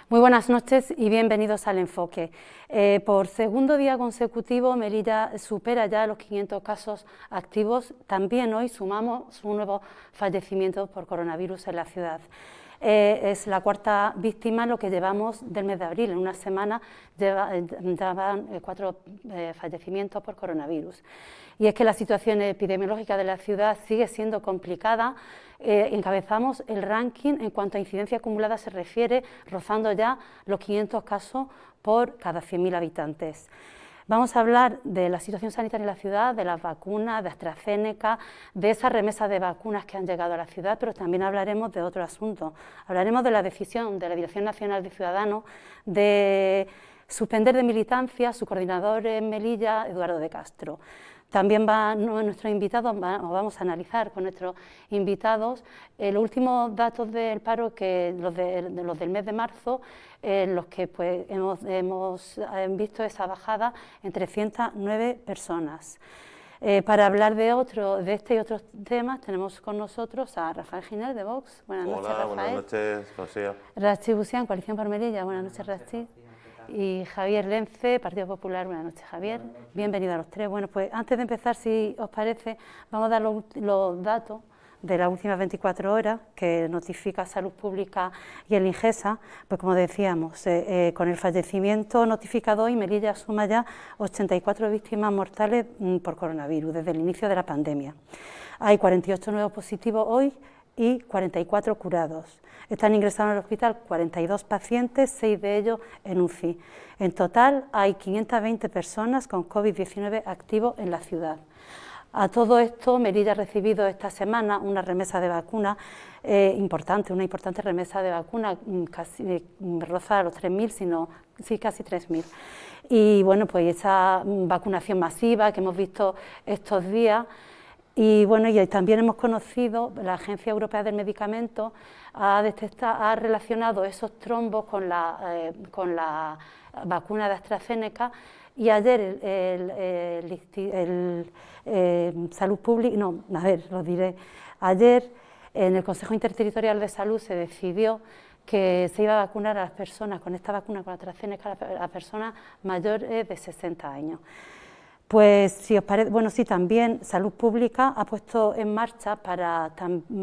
Muy buenas noches y bienvenidos al Enfoque. Por segundo día consecutivo, Melilla supera ya los 500 casos activos. También hoy sumamos un nuevo fallecimiento por coronavirus en la ciudad. Es la cuarta víctima en lo que llevamos del mes de abril. En una semana llevan 4 fallecimientos por coronavirus. Y es que la situación epidemiológica de la ciudad sigue siendo complicada. Encabezamos el ranking en cuanto a incidencia acumulada se refiere, rozando ya los 500 casos por cada 100.000 habitantes. Vamos a hablar de la situación sanitaria en la ciudad, de las vacunas, de AstraZeneca, de esas remesas de vacunas que han llegado a la ciudad, pero también hablaremos de otro asunto. Hablaremos de la decisión de la Dirección Nacional de Ciudadanos de suspender de militancia a su coordinador en Melilla, Eduardo de Castro. También nuestros invitados, vamos a analizar con nuestros invitados los últimos datos del paro, que los del mes de marzo, en los que pues, hemos visto esa bajada en 309 personas. Para hablar de este y otros temas tenemos con nosotros a Rafael Ginés de Vox. Buenas noches, Rafael. Buenas noches, Rocío. Rachi Busián, Coalición por Melilla. Buenas noches, Rachi. Y Javier Lence, Partido Popular. Buenas noches, Javier. Bienvenido a los tres. Bueno, pues antes de empezar, si os parece, vamos a dar los datos de las últimas 24 horas que notifica Salud Pública y el INGESA. Pues como decíamos, con el fallecimiento notificado hoy, Melilla suma ya 84 víctimas mortales por coronavirus desde el inicio de la pandemia. Hay 48 nuevos positivos hoy y 44 curados. Están ingresados en el hospital 42 pacientes, 6 de ellos en UCI. En total hay 520 personas con COVID-19 activos en la ciudad. A todo esto, Melilla ha recibido esta semana una remesa de vacunas una importante remesa de vacunas, casi roza los 3.000, sí, casi 3.000. Y bueno, pues esa vacunación masiva que hemos visto estos días. Y bueno, y también hemos conocido, la Agencia Europea del Medicamento ha relacionado esos trombos con la vacuna de AstraZeneca, y ayer Salud Pública, ayer en el Consejo Interterritorial de Salud se decidió que se iba a vacunar a las personas con esta vacuna, con AstraZeneca, a personas mayores de 60 años. Pues si os parece, bueno, sí, también Salud Pública ha puesto en marcha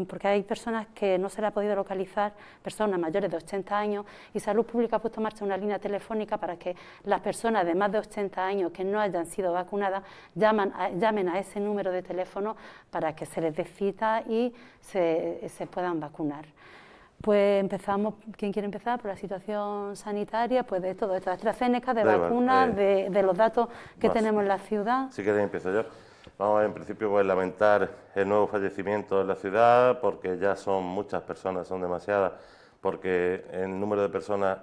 porque hay personas que no se le ha podido localizar, personas mayores de 80 años, y Salud Pública ha puesto en marcha una línea telefónica para que las personas de más de 80 años que no hayan sido vacunadas llamen a ese número de teléfono para que se les dé cita y se puedan vacunar. Pues empezamos, ¿quién quiere empezar? Por la situación sanitaria, pues de todo esto, de AstraZeneca, de vacunas, de los datos que tenemos en la ciudad. Si queréis empiezo yo. Vamos en principio pues lamentar el nuevo fallecimiento en la ciudad, porque ya son muchas personas, son demasiadas, porque el número de personas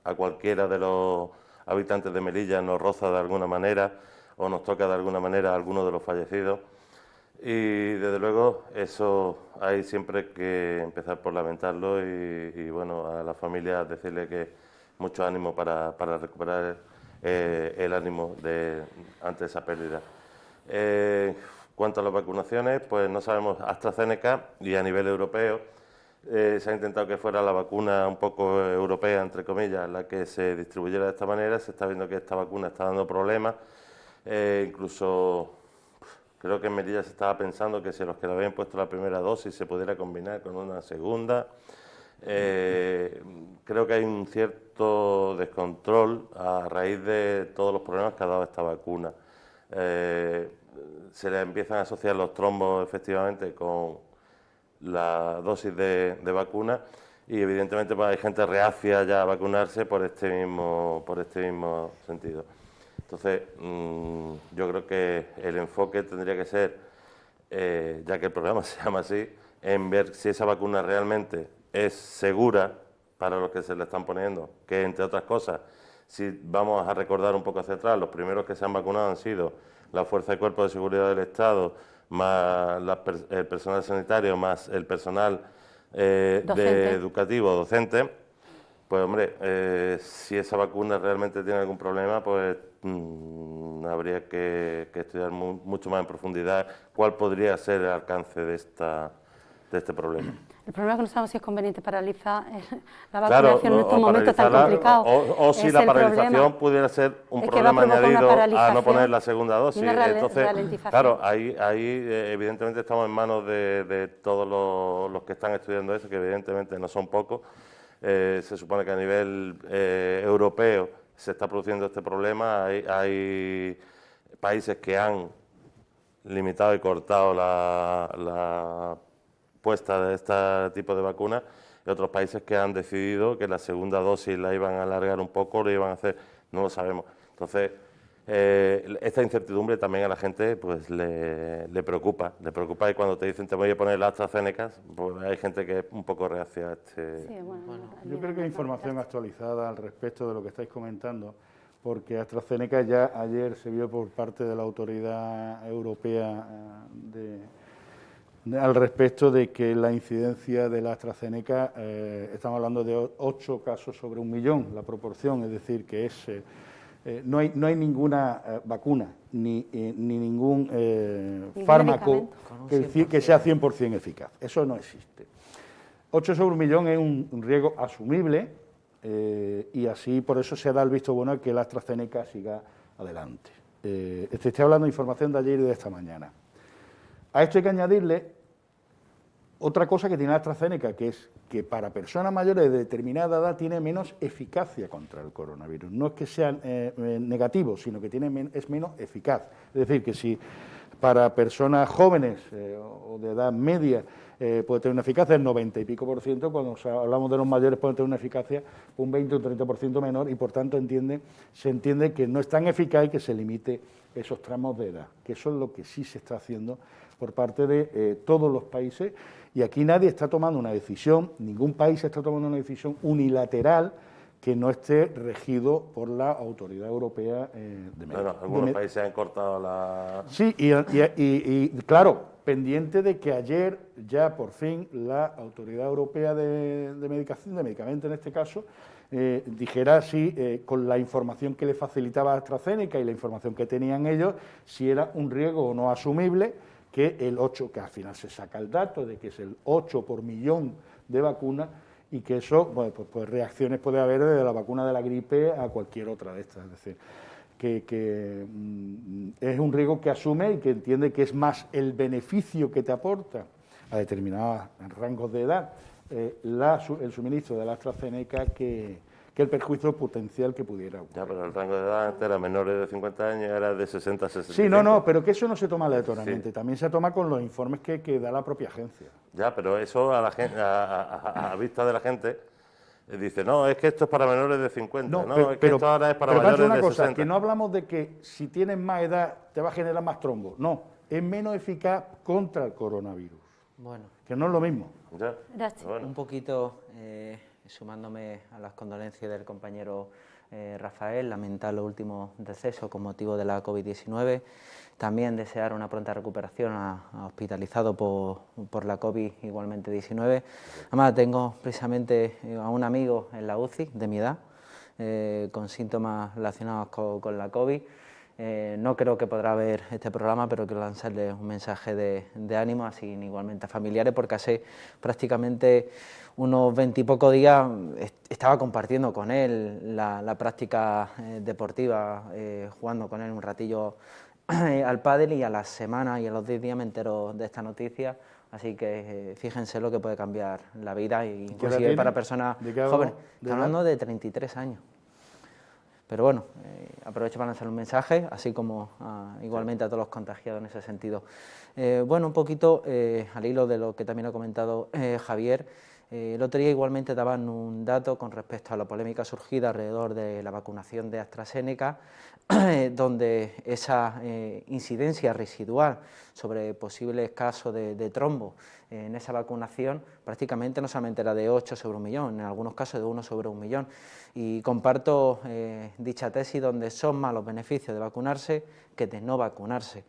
a cualquiera de los habitantes de Melilla nos roza de alguna manera, o nos toca de alguna manera a alguno de los fallecidos. Y desde luego eso hay siempre que empezar por lamentarlo y bueno, a la familia decirle que mucho ánimo para recuperar el ánimo ante esa pérdida. Cuanto a las vacunaciones, pues no sabemos, AstraZeneca y a nivel europeo se ha intentado que fuera la vacuna un poco europea, entre comillas, la que se distribuyera de esta manera. Se está viendo que esta vacuna está dando problemas, incluso creo que en Melilla se estaba pensando que si los que le habían puesto la primera dosis se pudiera combinar con una segunda. Creo que hay un cierto descontrol a raíz de todos los problemas que ha dado esta vacuna. Se le empiezan a asociar los trombos efectivamente con la dosis de vacuna y evidentemente pues, hay gente reacia ya a vacunarse por este mismo sentido. Entonces, yo creo que el enfoque tendría que ser, ya que el programa se llama así, en ver si esa vacuna realmente es segura para los que se le están poniendo, que entre otras cosas, si vamos a recordar un poco hacia atrás, los primeros que se han vacunado han sido la Fuerza de Cuerpo de Seguridad del Estado, más el personal sanitario, más el personal educativo, docente. Pues hombre, si esa vacuna realmente tiene algún problema, pues habría que estudiar mucho más en profundidad cuál podría ser el alcance de este problema. El problema es que no sabemos si es conveniente paralizar la vacunación en estos momentos tan paralizarla, complicados. o si la paralización pudiera ser un problema añadido a no poner la segunda dosis. Entonces, claro, ahí evidentemente estamos en manos de todos los que están estudiando eso, que evidentemente no son pocos. Se supone que a nivel europeo se está produciendo este problema. Hay países que han limitado y cortado la puesta de este tipo de vacunas, y otros países que han decidido que la segunda dosis la iban a alargar un poco, lo iban a hacer, no lo sabemos. Entonces, esta incertidumbre también a la gente pues le preocupa, y cuando te dicen te voy a poner la AstraZeneca, pues hay gente que es un poco reacia a este... Sí, bueno, yo creo que hay información actualizada al respecto de lo que estáis comentando, porque AstraZeneca ya ayer se vio por parte de la autoridad europea al respecto de que la incidencia de la AstraZeneca, estamos hablando de 8 casos sobre 1 millón, la proporción, es decir, que es, no hay ninguna vacuna ni ningún fármaco que sea 100% eficaz, eso no existe. 8 sobre 1 millón es un riesgo asumible, y así por eso se da el visto bueno a que la AstraZeneca siga adelante. Estoy hablando de información de ayer y de esta mañana. A esto hay que añadirle otra cosa que tiene la AstraZeneca, que es que para personas mayores de determinada edad tiene menos eficacia contra el coronavirus. No es que sea negativo, sino que es menos eficaz. Es decir, que si para personas jóvenes o de edad media puede tener una eficacia del 90 y pico %, cuando hablamos de los mayores puede tener una eficacia un 20 o un 30% menor, y por tanto se entiende que no es tan eficaz y que se limite esos tramos de edad, que eso es lo que sí se está haciendo por parte de todos los países, y aquí nadie está tomando una decisión, ningún país está tomando una decisión unilateral que no esté regido por la Autoridad Europea de Medicamentos. Bueno, algunos países han cortado la... Sí, y claro, pendiente de que ayer ya por fin la Autoridad Europea de Medicamentos en este caso, dijera si con la información que le facilitaba AstraZeneca y la información que tenían ellos, si era un riesgo o no asumible, que el 8, que al final se saca el dato de que es el 8 por millón de vacunas, y que eso, bueno, pues reacciones puede haber desde la vacuna de la gripe a cualquier otra de estas, es decir, que es un riesgo que asume y que entiende que es más el beneficio que te aporta a determinados rangos de edad el suministro de la AstraZeneca que el perjuicio potencial que pudiera ocurrir. Ya, pero el rango de edad antes era menores de 50 años, era de 60 a 65. Sí, no, pero que eso no se toma aleatoriamente, sí. También se toma con los informes que da la propia agencia. Ya, pero eso a la gente, a vista de la gente, dice, no, es que esto es para menores de 50, no, es que esto ahora es para mayores de 60. Pero una cosa, que no hablamos de que si tienes más edad te va a generar más trombo, no, es menos eficaz contra el coronavirus. Bueno. Que no es lo mismo. Ya. Bueno. Un poquito, sumándome a las condolencias del compañero Rafael, lamentar los últimos decesos con motivo de la COVID-19, también desear una pronta recuperación a hospitalizado por la COVID igualmente 19. Además tengo precisamente a un amigo en la UCI de mi edad, con síntomas relacionados con la COVID. No creo que podrá ver este programa, pero quiero lanzarle un mensaje de ánimo, así igualmente a familiares, porque hace prácticamente unos 20 y pocos días estaba compartiendo con él la práctica deportiva, jugando con él un ratillo al pádel, y a las semanas y a los 10 días me entero de esta noticia, así que fíjense lo que puede cambiar la vida, inclusive para personas jóvenes. Estamos hablando de 33 años. Pero bueno, aprovecho para lanzar un mensaje, así como igualmente a todos los contagiados en ese sentido. Bueno, un poquito al hilo de lo que también ha comentado Javier, el otro día igualmente daban un dato con respecto a la polémica surgida alrededor de la vacunación de AstraZeneca, donde esa incidencia residual sobre posibles casos de trombo en esa vacunación prácticamente no solamente era de 8 sobre 1 millón, en algunos casos de 1 sobre 1 millón. Y comparto dicha tesis, donde son más los beneficios de vacunarse que de no vacunarse.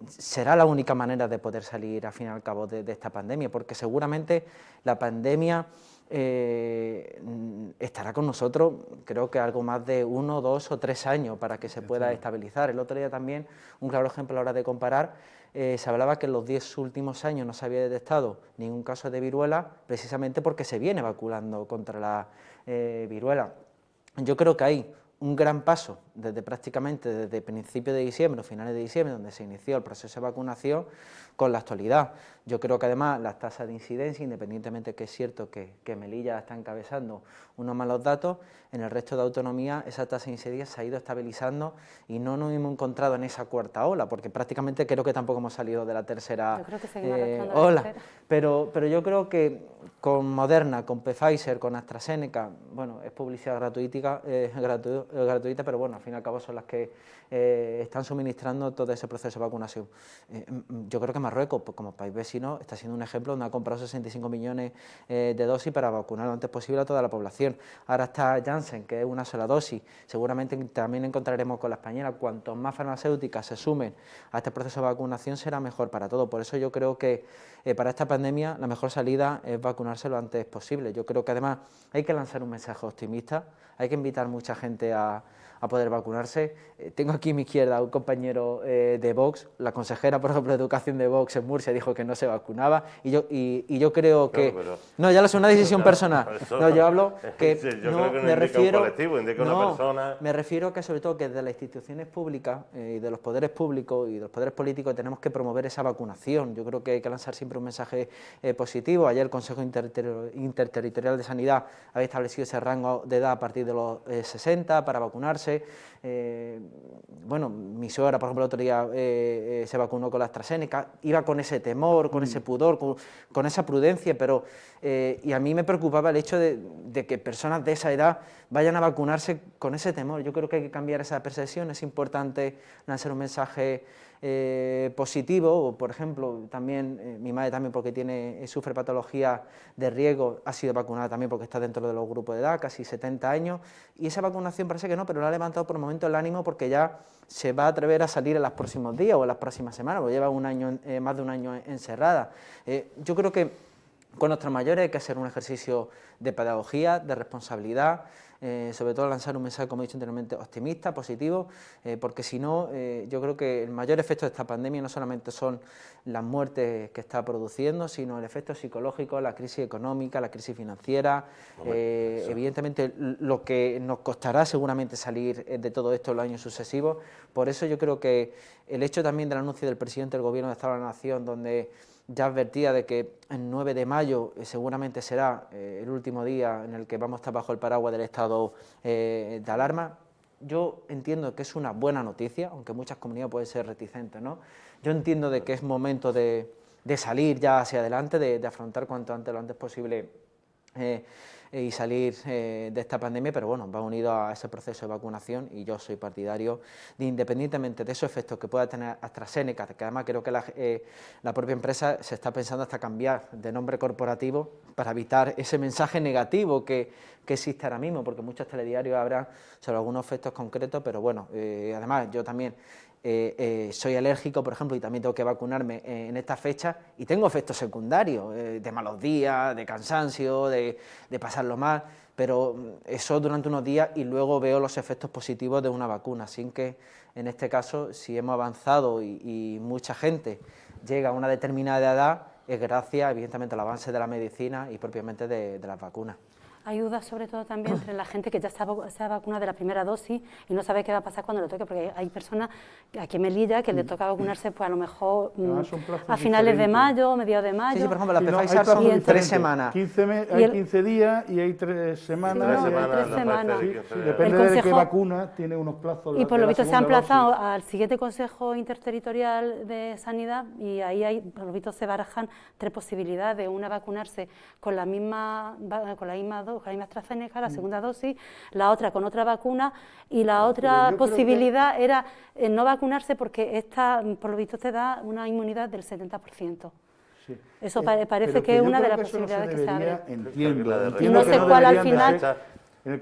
Será la única manera de poder salir al fin y al cabo de esta pandemia, porque seguramente la pandemia estará con nosotros, creo que algo más de 1, 2 o 3 años para que se pueda estabilizar. El otro día también, un claro ejemplo a la hora de comparar, se hablaba que en los 10 últimos años no se había detectado ningún caso de viruela, precisamente porque se viene vacunando contra la viruela. Yo creo que hay un gran paso desde principios de diciembre o finales de diciembre, donde se inició el proceso de vacunación, con la actualidad. Yo creo que además las tasas de incidencia, independientemente que es cierto que Melilla está encabezando unos malos datos, en el resto de autonomía esa tasa de incidencia se ha ido estabilizando y no nos hemos encontrado en esa cuarta ola, porque prácticamente creo que tampoco hemos salido de la tercera ola. Pero yo creo que con Moderna, con Pfizer, con AstraZeneca, bueno, es publicidad gratuita, pero bueno, al fin y al cabo son las que están suministrando todo ese proceso de vacunación. Yo creo que Marruecos, pues, como país vecino, está siendo un ejemplo donde ha comprado 65 millones de dosis para vacunar lo antes posible a toda la población. Ahora está Janssen, que es una sola dosis. Seguramente también encontraremos con la española. Cuanto más farmacéuticas se sumen a este proceso de vacunación, será mejor para todos. Por eso yo creo que para esta pandemia la mejor salida es vacunarse lo antes posible. Yo creo que además hay que lanzar un mensaje optimista, hay que invitar mucha gente a poder vacunarse. Tengo aquí a mi izquierda un compañero de Vox, la consejera, por ejemplo, de Educación de Vox en Murcia dijo que no se vacunaba, y yo creo que... Pero, no, ya lo sé, una decisión personal. No, yo hablo que... Yo creo que no me refiero, un colectivo, indica una persona... Me refiero que sobre todo que desde las instituciones públicas y de los poderes públicos y de los poderes políticos tenemos que promover esa vacunación. Yo creo que hay que lanzar siempre un mensaje positivo. Ayer el Consejo Interterritorial de Sanidad había establecido ese rango de edad a partir de los 60 para vacunarse. Bueno, mi suegra, por ejemplo, el otro día se vacunó con la AstraZeneca, iba con ese temor, con ese pudor, con esa prudencia, pero y a mí me preocupaba el hecho de que personas de esa edad vayan a vacunarse con ese temor. Yo creo que hay que cambiar esa percepción, es importante lanzar un mensaje positivo. O, por ejemplo, también mi madre también, porque sufre patología de riesgo, ha sido vacunada también porque está dentro de los grupos de edad, casi 70 años, y esa vacunación parece que no, pero le ha levantado por el momento el ánimo, porque ya se va a atrever a salir en los próximos días o en las próximas semanas, porque lleva más de un año encerrada. Yo creo que con nuestros mayores hay que hacer un ejercicio de pedagogía, de responsabilidad, sobre todo lanzar un mensaje, como he dicho anteriormente, optimista, positivo, porque si no, yo creo que el mayor efecto de esta pandemia no solamente son las muertes que está produciendo, sino el efecto psicológico, la crisis económica, la crisis financiera, evidentemente lo que nos costará seguramente salir de todo esto en los años sucesivos. Por eso yo creo que el hecho también del anuncio del presidente del Gobierno de Estado de la Nación, donde ya advertía de que el 9 de mayo seguramente será el último día en el que vamos a estar bajo el paraguas del estado de alarma. Yo entiendo que es una buena noticia, aunque muchas comunidades pueden ser reticentes, ¿no? Yo entiendo de que es momento de salir ya hacia adelante, de afrontar cuanto antes, lo antes posible, y salir de esta pandemia, pero bueno, va unido a ese proceso de vacunación, y yo soy partidario de, independientemente de esos efectos que pueda tener AstraZeneca, que además creo que la propia empresa se está pensando hasta cambiar de nombre corporativo para evitar ese mensaje negativo que existe ahora mismo, porque muchos telediarios habrán sobre algunos efectos concretos, pero bueno, además yo también soy alérgico, por ejemplo, y también tengo que vacunarme en esta fecha, y tengo efectos secundarios, de malos días, de cansancio, de pasarlo mal, pero eso durante unos días, y luego veo los efectos positivos de una vacuna. Así que en este caso, si hemos avanzado y mucha gente llega a una determinada edad, es gracias evidentemente al avance de la medicina y propiamente de las vacunas. Ayuda sobre todo también entre la gente que ya se ha vacunado de la primera dosis y no sabe qué va a pasar cuando le toque, porque hay personas aquí en Melilla que le toca vacunarse pues a lo mejor a finales de mayo, mediados de mayo. Sí, por ejemplo, la Pfizer son 3 semanas. 15 días y hay 3 semanas. Sí, 3 semanas. Sí, depende de qué vacuna, tiene unos plazos. Y por lo visto se ha emplazado al siguiente Consejo Interterritorial de Sanidad, y ahí por lo visto se barajan 3 posibilidades: una, vacunarse con la misma AstraZeneca, la segunda dosis, la otra con otra vacuna, y la otra posibilidad era no vacunarse, porque esta, por lo visto, te da una inmunidad del 70%. Sí. Eso parece que es una de las posibilidades que se abre. Entiendo y no sé cuál al final. En el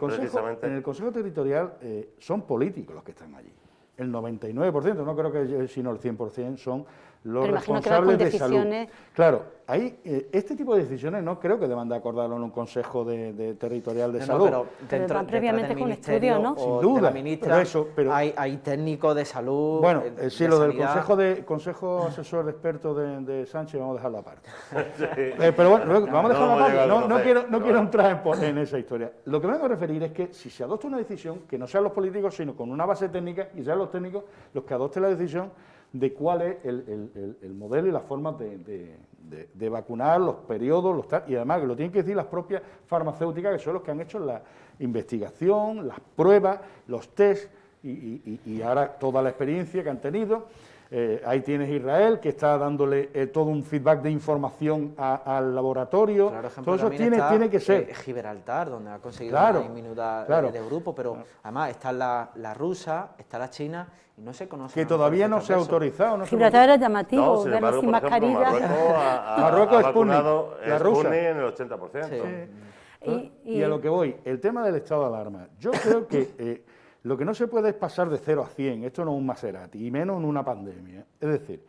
Consejo Territorial son políticos los que están allí. El 99%, no creo que sino el 100% son los Pero imagino que va con responsables de salud. decisiones. Claro, ahí, este tipo de decisiones no creo que deban de acordarlo en un Consejo Territorial de Salud. Pero van previamente con un estudio, ¿no? Sin O duda, de la ministra, pero hay técnicos de salud. bueno, sí, lo del sanidad. Consejo Asesor de Expertos de Sánchez vamos a dejarlo aparte. Pero bueno, vamos a dejarlo aparte. No quiero entrar en esa historia. Lo que me vengo a referir es que si se adopta una decisión, que no sean los políticos, sino con una base técnica, y sean los técnicos los que adopten la decisión de cuál es el modelo y las formas de vacunar, los periodos, y además que lo tienen que decir las propias farmacéuticas, que son los que han hecho la investigación, las pruebas, los test y ahora toda la experiencia que han tenido. Ahí tienes Israel, que está dándole todo un feedback de información al laboratorio. Claro, ejemplo, todo eso también tiene que ser. Gibraltar, donde ha conseguido Claro, una inmunidad claro. de grupo, pero además está la rusa, está la china, y no se conoce. Que todavía no se ha autorizado. No Gibraltar era llamativo, No, sin verlo embargo, sin por ejemplo, mascarilla. Marruecos ha es vacunado la rusa. Sputnik en el 80%. Sí. Y a lo que voy, el tema del estado de alarma. Yo creo que lo que no se puede es pasar de 0 a 100, esto no es un Maserati, y menos en una pandemia. Es decir,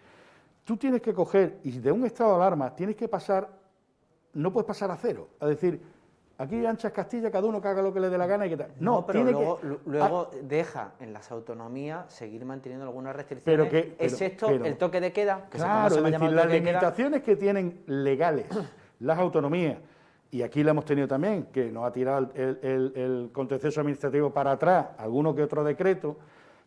tú tienes que coger, y de un estado de alarma tienes que pasar, no puedes pasar a 0. Es decir, aquí anchas Castilla, cada uno que haga lo que le dé la gana y que tal. No, pero tiene luego deja en las autonomías seguir manteniendo algunas restricciones, excepto el toque de queda, que claro, se es decir, las toque de queda. limitaciones que tienen legales las autonomías, y aquí la hemos tenido también, que nos ha tirado el contencioso administrativo para atrás, alguno que otro decreto,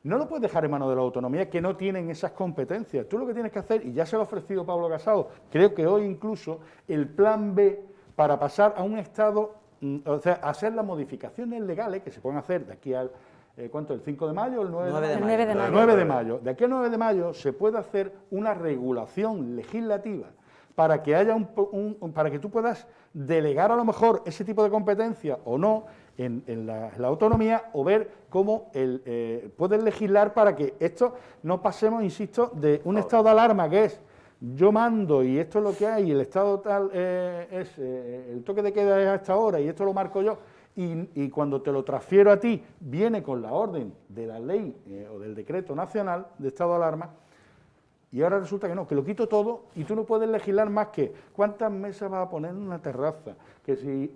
no lo puedes dejar en manos de la autonomía, que no tienen esas competencias. Tú lo que tienes que hacer, y ya se lo ha ofrecido Pablo Casado, creo que hoy incluso, el plan B para pasar a un estado, o sea, hacer las modificaciones legales que se pueden hacer de aquí al, ¿cuánto? ¿El 5 de mayo o el 9 de mayo? El 9 de mayo. El 9 de mayo. De aquí al 9 de mayo se puede hacer una regulación legislativa para que haya para que tú puedas delegar a lo mejor ese tipo de competencia o no en la autonomía, o ver cómo puedes legislar para que esto no pasemos, insisto, de un estado de alarma que es yo mando y esto es lo que hay, y el estado tal es el toque de queda es a esta hora y esto lo marco yo, y cuando te lo transfiero a ti viene con la orden de la ley o del decreto nacional de estado de alarma. Y ahora resulta que no, que lo quito todo y tú no puedes legislar más que cuántas mesas vas a poner en una terraza, que si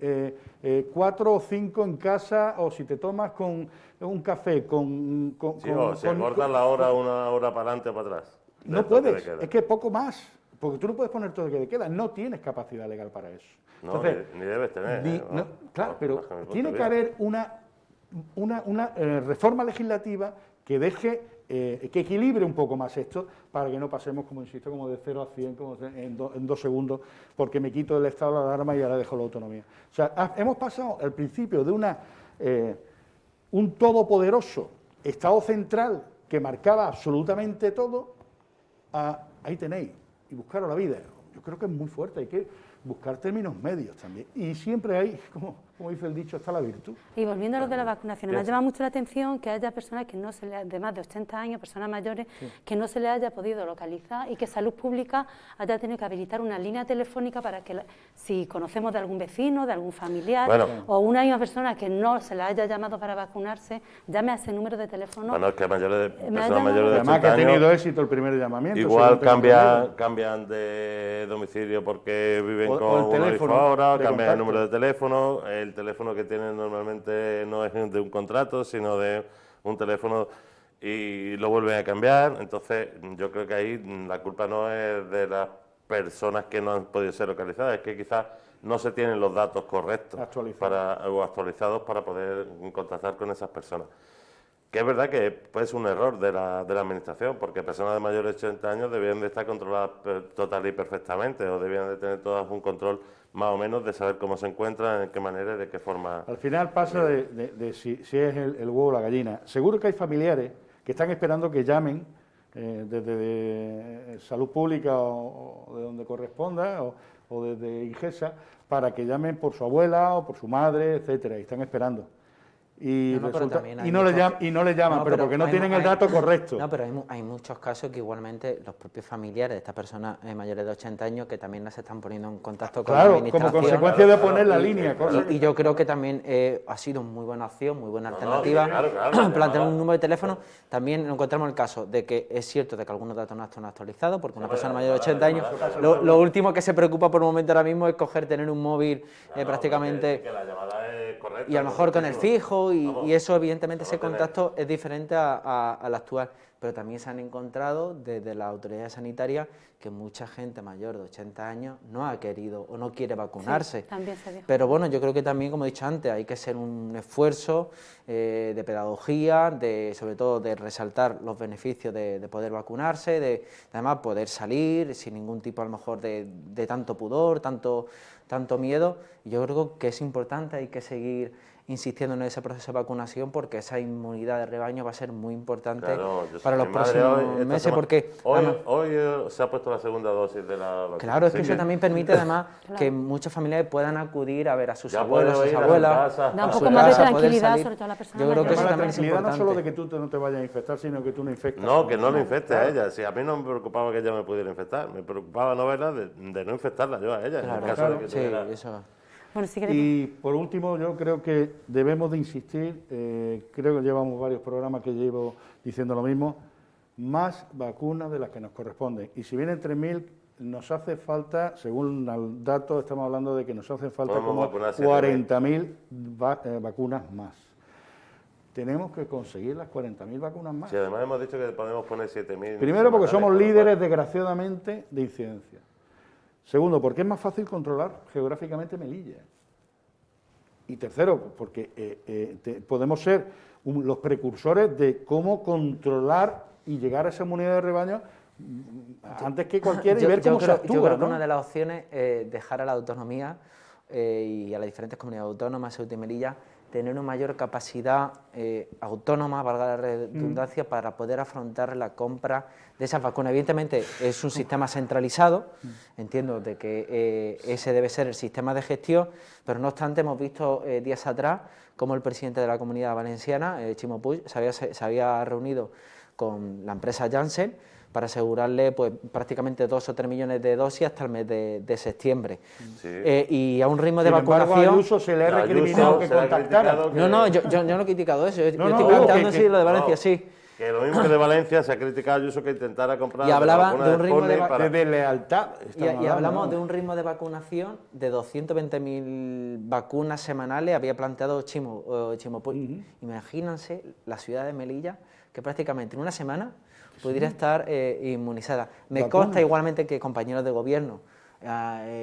4 o 5 en casa, o si te tomas con un café, o si acortas la hora una hora para adelante o para atrás. No puedes, es que poco más, porque tú no puedes poner todo lo que te queda, no tienes capacidad legal para eso. No, entonces, ni debes tener. Claro, pero tiene que haber una reforma legislativa que deje, que equilibre un poco más esto, para que no pasemos, como insisto, como de 0 a 100 como en 2 segundos, porque me quito el estado de alarma y ahora dejo la autonomía. O sea, hemos pasado al principio de un todopoderoso Estado central que marcaba absolutamente todo, a ahí tenéis, y buscar a la vida. Yo creo que es muy fuerte, hay que buscar términos medios también. Y siempre hay, como dice el dicho, está la virtud. Y volviendo a lo de la vacunación, me ha llamado mucho la atención que haya personas que no se le, de más de 80 años, personas mayores, que no se les haya podido localizar, y que Salud Pública haya tenido que habilitar una línea telefónica para que, si conocemos de algún vecino, de algún familiar, o una misma persona que no se la haya llamado para vacunarse, llame a ese número de teléfono. Bueno, es que personas mayores de 80 además que ha tenido años, éxito el primer llamamiento. igual cambian de domicilio porque viven con uno hijo ahora, cambian el número de teléfono, el teléfono que tienen normalmente no es de un contrato, sino de un teléfono, y lo vuelven a cambiar. Entonces yo creo que ahí la culpa no es de las personas que no han podido ser localizadas, es que quizás no se tienen los datos correctos actualizados para poder contactar con esas personas. Que es verdad que puede ser un error de la administración, porque personas de mayores de 80 años debían de estar controladas total y perfectamente, o debían de tener todas un control más o menos de saber cómo se encuentran, en qué manera y de qué forma. Al final pasa de si es el huevo o la gallina. Seguro que hay familiares que están esperando que llamen desde Salud Pública o de donde corresponda, o desde IGESA, para que llamen por su abuela o por su madre, etcétera, y están esperando. y, No, pero resulta, también y no le llaman, No, pero porque no hay- tienen el dato correcto. No, pero hay muchos casos que igualmente los propios familiares de estas personas mayores de 80 años que también las están poniendo en contacto con la Claro, administración. como consecuencia de poner la Y- línea. cosa que- Y yo creo que también ha sido muy buena opción, muy buena No, alternativa, sí, claro, plantear un llamada. número de teléfono. También encontramos el caso de que es cierto de que algunos datos no están actualizados, porque una persona mayor de 80 años, lo último que se preocupa por un momento ahora mismo es tener un móvil prácticamente... Que la llamada es correcta. Y a lo mejor con el fijo, Vamos, y eso evidentemente ese vamos a tener. contacto es diferente al actual, pero también se han encontrado desde las autoridades sanitarias que mucha gente mayor de 80 años no ha querido o no quiere vacunarse. Sí, también se dijo. Pero bueno, yo creo que también, como he dicho antes, hay que hacer un esfuerzo de pedagogía, sobre todo de resaltar los beneficios de poder vacunarse, de además poder salir sin ningún tipo a lo mejor de tanto pudor, tanto miedo. Yo creo que es importante, hay que seguir insistiendo en ese proceso de vacunación porque esa inmunidad de rebaño va a ser muy importante Claro, para los mi madre próximos esta meses semana- porque... Hoy se ha puesto la segunda dosis de la vacuna. Claro, es que Así eso también permite además Claro. que muchos familiares puedan acudir a ver a sus Ya abuelos, pueden sus ir a su abuelas, casa. Da un a su poco más de casa, poder tranquilidad, salir. sobre todo a la persona Yo creo que mayor. eso la también es tranquilidad no solo de importante. que tú no te vayas a infectar, sino que tú no infectas. No, que no lo infecte a ella. Si a mí no me preocupaba que ella me pudiera infectar, me preocupaba no verla de no infectarla yo a ella. en el caso de que sí, tuviera... eso. Bueno, si queremos... Y por último, yo creo que debemos de insistir, creo que llevamos varios programas que llevo diciendo lo mismo, más vacunas de las que nos corresponden. Y si vienen 3.000, nos hace falta, según el dato, estamos hablando de que nos hacen falta Podemos como vacunar 7.000. 40.000 vacunas más. Tenemos que conseguir las 40.000 vacunas más. Si además hemos dicho que podemos poner 7.000... Primero, porque semanales, somos con lo líderes, cual- desgraciadamente, de incidencia. Segundo, porque es más fácil controlar geográficamente Melilla. Y tercero, porque podemos ser los precursores de cómo controlar y llegar a esa inmunidad de rebaño antes que cualquiera y ver cómo se actúa. Yo creo que ¿no? una de las opciones es dejar a la autonomía y a las diferentes comunidades autónomas, Ceuta y Melilla, tener una mayor capacidad autónoma, valga la redundancia, para poder afrontar la compra de esas vacunas. Evidentemente es un sistema centralizado, entiendo de que ese debe ser el sistema de gestión, pero no obstante hemos visto días atrás cómo el presidente de la Comunidad Valenciana, Ximo Puig, se había reunido con la empresa Janssen para asegurarle pues, prácticamente 2 o 3 millones de dosis hasta el mes de septiembre. Sí. Y a un ritmo de Sin embargo, vacunación... a Ayuso se le ha A Ayuso recriminado que se le ha contactara. criticado que- No, yo no he criticado eso, yo No, estoy no, planteando que- sí lo de No, Valencia, sí. Que lo mismo que de Valencia se ha criticado a Ayuso que intentara comprar Y hablaba la vacuna de un ritmo de Sputnik para... De lealtad. Y hablamos de un ritmo de vacunación de 220.000 vacunas semanales, había planteado Ximo Puig. Imagínense la ciudad de Melilla, que prácticamente en una semana pudiera estar inmunizada. Me Vacunas. consta igualmente que compañeros de gobierno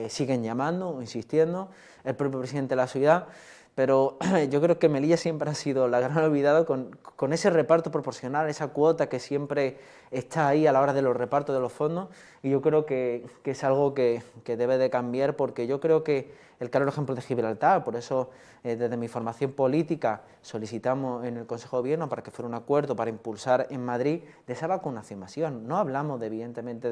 siguen llamando, insistiendo, el propio presidente de la ciudad, pero yo creo que Melilla siempre ha sido la gran olvidada con ese reparto proporcional, esa cuota que siempre está ahí a la hora de los repartos de los fondos, y yo creo que es algo que debe de cambiar, porque yo creo que el claro ejemplo de Gibraltar, por eso desde mi formación política solicitamos en el Consejo de Gobierno para que fuera un acuerdo para impulsar en Madrid de esa vacunación masiva. No hablamos evidentemente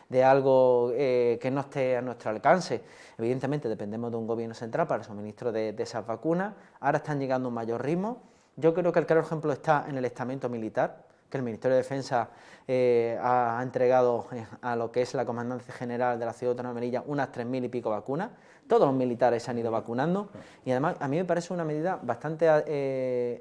de algo que no esté a nuestro alcance, evidentemente dependemos de un gobierno central para el suministro de esas vacunas, ahora están llegando a un mayor ritmo. Yo creo que el claro ejemplo está en el estamento militar, que el Ministerio de Defensa ha entregado a lo que es la Comandancia General de la Ciudad Autónoma de Melilla unas 3.000 y pico vacunas. Todos los militares se han ido vacunando y además a mí me parece una medida bastante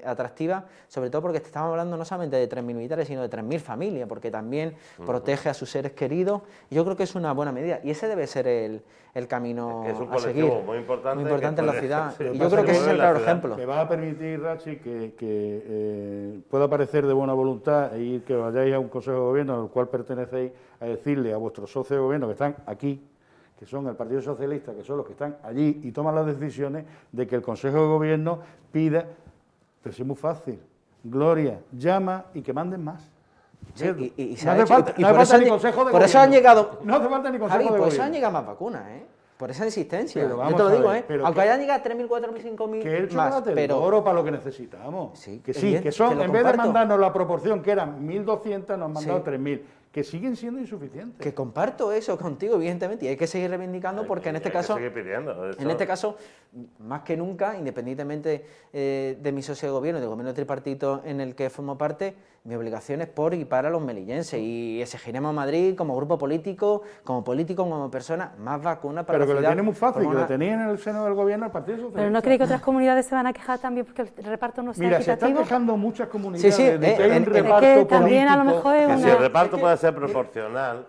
atractiva, sobre todo porque estamos hablando no solamente de 3.000 militares, sino de 3.000 familias, porque también protege a sus seres queridos. Yo creo que es una buena medida y ese debe ser el camino Es un a seguir. colectivo muy importante en la que ciudad. puede- Y yo creo que ese es el en la claro ciudad. ejemplo. Me va a permitir, Rachi, que pueda parecer de buena voluntad e ir que vayáis a un Consejo de Gobierno al cual pertenecéis a decirle a vuestros socios de gobierno que están aquí, que son el Partido Socialista, que son los que están allí y toman las decisiones, de que el Consejo de Gobierno pida, pero si es muy fácil, Gloria, llama y que manden más. Sí, y se no ha hace hecho, falta, y no hace por falta eso ni han- Consejo de por eso han Gobierno. llegado... No hace falta ni Consejo Javi, de por Gobierno. eso han llegado más vacunas, por esa insistencia. Pero Yo vamos te lo a digo, ver, pero aunque que- hayan llegado 3.000, 4.000, 5.000 Que el más, chocolate pero... el oro para lo que necesitamos. Sí, que evidente, son, que lo en vez de comparto. mandarnos la proporción que eran 1.200, nos han mandado Sí. 3.000. que siguen siendo insuficientes. Que comparto eso contigo, evidentemente, y hay que seguir reivindicando porque en este caso, seguir pidiendo, en este caso, más que nunca, independientemente de mi socio de gobierno, del gobierno tripartito en el que formo parte, mi obligación es por y para los melillenses, y exigiremos a Madrid como grupo político, como persona, más vacunas para Pero la que ciudad. lo tiene muy fácil, como que lo una- tenían en el seno del gobierno el Partido Socialista. ¿Pero no cree que otras comunidades se van a quejar también porque el reparto no sea Mira, se están equitativo? quejando muchas comunidades Sí, de que hay un es que reparto también a lo político. mejor es Que una... si el reparto puede ser proporcional,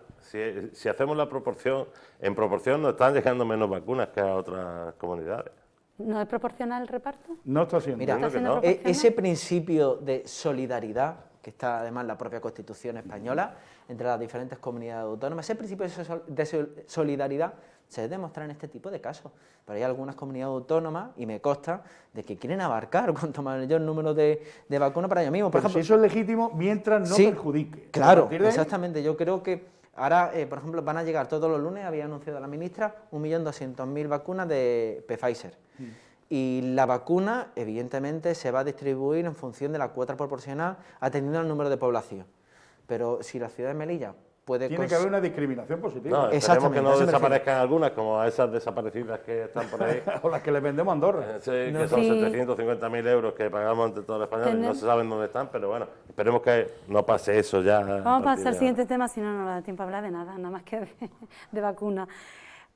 si hacemos la proporción, en proporción nos están llegando menos vacunas que a otras comunidades. ¿No es proporcional el reparto? No está siendo. Mira, ¿Está siendo no. proporcional? ese principio de solidaridad, que está además en la propia Constitución española, entre las diferentes comunidades autónomas, ese principio de solidaridad se debe demostrar en este tipo de casos. Pero hay algunas comunidades autónomas, y me consta, de que quieren abarcar cuanto mayor número de vacunas para ellos mismos. Por Pero si ejemplo, eso es legítimo, mientras no sí, perjudique. A claro, partir de ahí, exactamente. Yo creo que ahora, por ejemplo, van a llegar todos los lunes, había anunciado la ministra, 1.200.000 vacunas de Pfizer. Y la vacuna, evidentemente, se va a distribuir en función de la cuota proporcional, atendiendo al número de población. Pero si la ciudad de Melilla puede... tiene que haber una discriminación positiva. No, esperemos Exactamente, que a no eso me desaparezcan algunas, como esas desaparecidas que están por ahí. O las que le vendemos a Andorra. Sí, que son Sí. 750.000 euros que pagamos entre todos los españoles, no Tenem- se saben dónde están, pero bueno, esperemos que no pase eso ya. Vamos a partir pasar al de siguiente tema, si no, no da tiempo a hablar de nada más que de vacuna.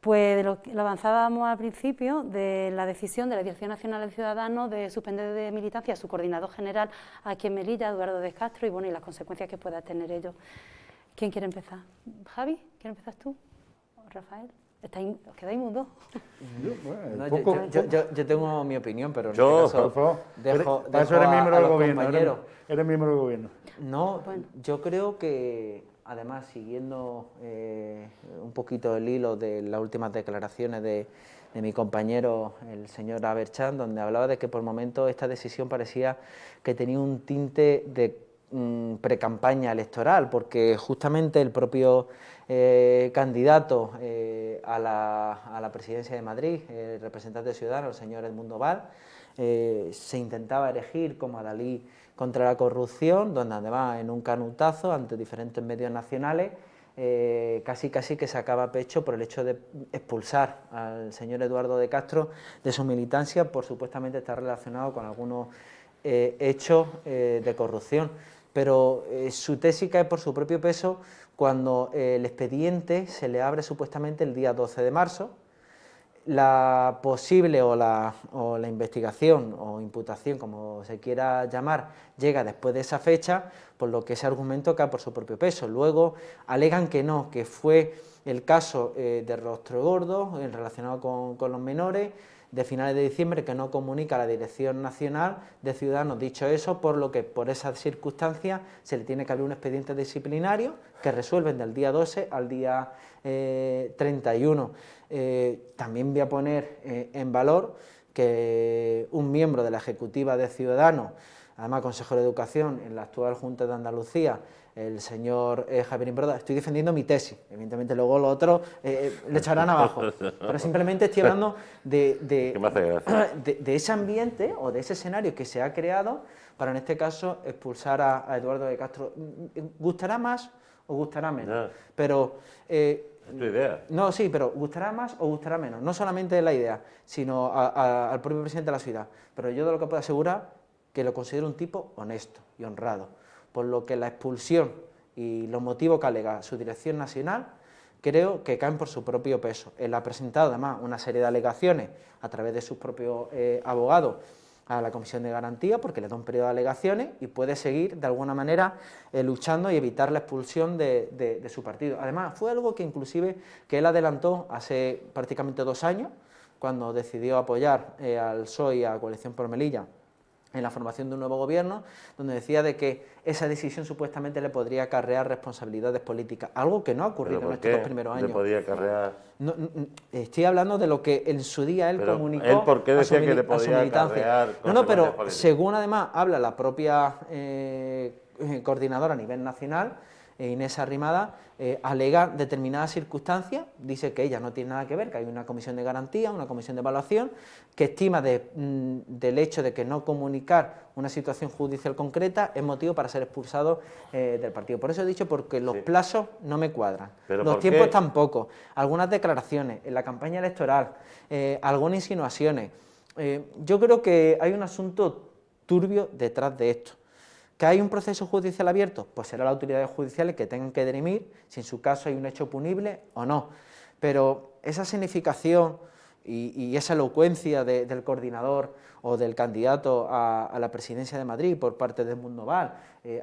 Pues de lo avanzábamos al principio, de la decisión de la Dirección Nacional del Ciudadano de suspender de militancia a su coordinador general aquí en Melilla, Eduardo de Castro, y bueno, y las consecuencias que pueda tener ello. ¿Quién quiere empezar? ¿Javi? ¿Quieres empezar tú? ¿O Rafael? ¿Os quedáis mudos? No, Poco- yo tengo mi opinión, pero en Yo, este caso Por favor. dejo Para eso eres miembro a del los gobierno. compañeros. Eres miembro del gobierno. No, Bueno. yo creo que, además, siguiendo un poquito el hilo de las últimas declaraciones de mi compañero, el señor Aberchan, donde hablaba de que por momentos esta decisión parecía que tenía un tinte de precampaña electoral, porque justamente el propio candidato a la presidencia de Madrid, el representante de Ciudadanos, el señor Edmundo Val, se intentaba erigir como adalid contra la corrupción, donde además en un canutazo ante diferentes medios nacionales casi que sacaba pecho por el hecho de expulsar al señor Eduardo de Castro de su militancia por supuestamente estar relacionado con algunos hechos de corrupción. Pero su tesis cae por su propio peso cuando el expediente se le abre supuestamente el día 12 de marzo, la posible o la investigación o imputación, como se quiera llamar, llega después de esa fecha, por lo que ese argumento cae por su propio peso. Luego alegan que no, que fue el caso de Rostro Gordo relacionado con los menores, de finales de diciembre, que no comunica a la Dirección Nacional de Ciudadanos dicho eso, por lo que por esas circunstancias se le tiene que abrir un expediente disciplinario que resuelven del día 12 al día 31. También voy a poner en valor que un miembro de la Ejecutiva de Ciudadanos, además consejero de Educación en la actual Junta de Andalucía, el señor Javier Imbroda, estoy defendiendo mi tesis, evidentemente luego los otros le echarán abajo, pero simplemente estoy hablando Que me hace gracia. de ese ambiente o de ese escenario que se ha creado para en este caso expulsar a Eduardo de Castro. ¿Gustará más o gustará menos? Ya. Pero Es tu idea. no, sí, pero ¿gustará más o gustará menos? No solamente la idea, sino al propio presidente de la ciudad. Pero yo de lo que puedo asegurar que lo considero un tipo honesto y honrado, por lo que la expulsión y los motivos que alega su dirección nacional creo que caen por su propio peso. Él ha presentado además una serie de alegaciones a través de sus propios abogados a la Comisión de Garantía, porque le da un periodo de alegaciones y puede seguir de alguna manera luchando y evitar la expulsión de su partido. Además, fue algo que inclusive que él adelantó hace prácticamente 2 años, cuando decidió apoyar al PSOE y a Coalición por Melilla en la formación de un nuevo gobierno, donde decía de que esa decisión supuestamente le podría acarrear responsabilidades políticas, algo que no ha ocurrido en estos 2 primeros años. ¿Le podía acarrear? No, estoy hablando de lo que en su día él Pero, comunicó. ¿él por qué a su decía que le a su podía militancia. acarrear No, consecuencias pero políticas? según además habla la propia coordinadora a nivel nacional, Inés Arrimada, alega determinadas circunstancias, dice que ella no tiene nada que ver, que hay una comisión de garantía, una comisión de evaluación, que estima del hecho de que no comunicar una situación judicial concreta es motivo para ser expulsado del partido. Por eso he dicho, porque los plazos no me cuadran, los tiempos tampoco, algunas declaraciones en la campaña electoral, algunas insinuaciones. Yo creo que hay un asunto turbio detrás de esto. ¿Que hay un proceso judicial abierto? Pues será la autoridad judicial el que tengan que dirimir si en su caso hay un hecho punible o no. Pero esa significación y esa elocuencia del coordinador o del candidato a la presidencia de Madrid por parte de Edmundo Val,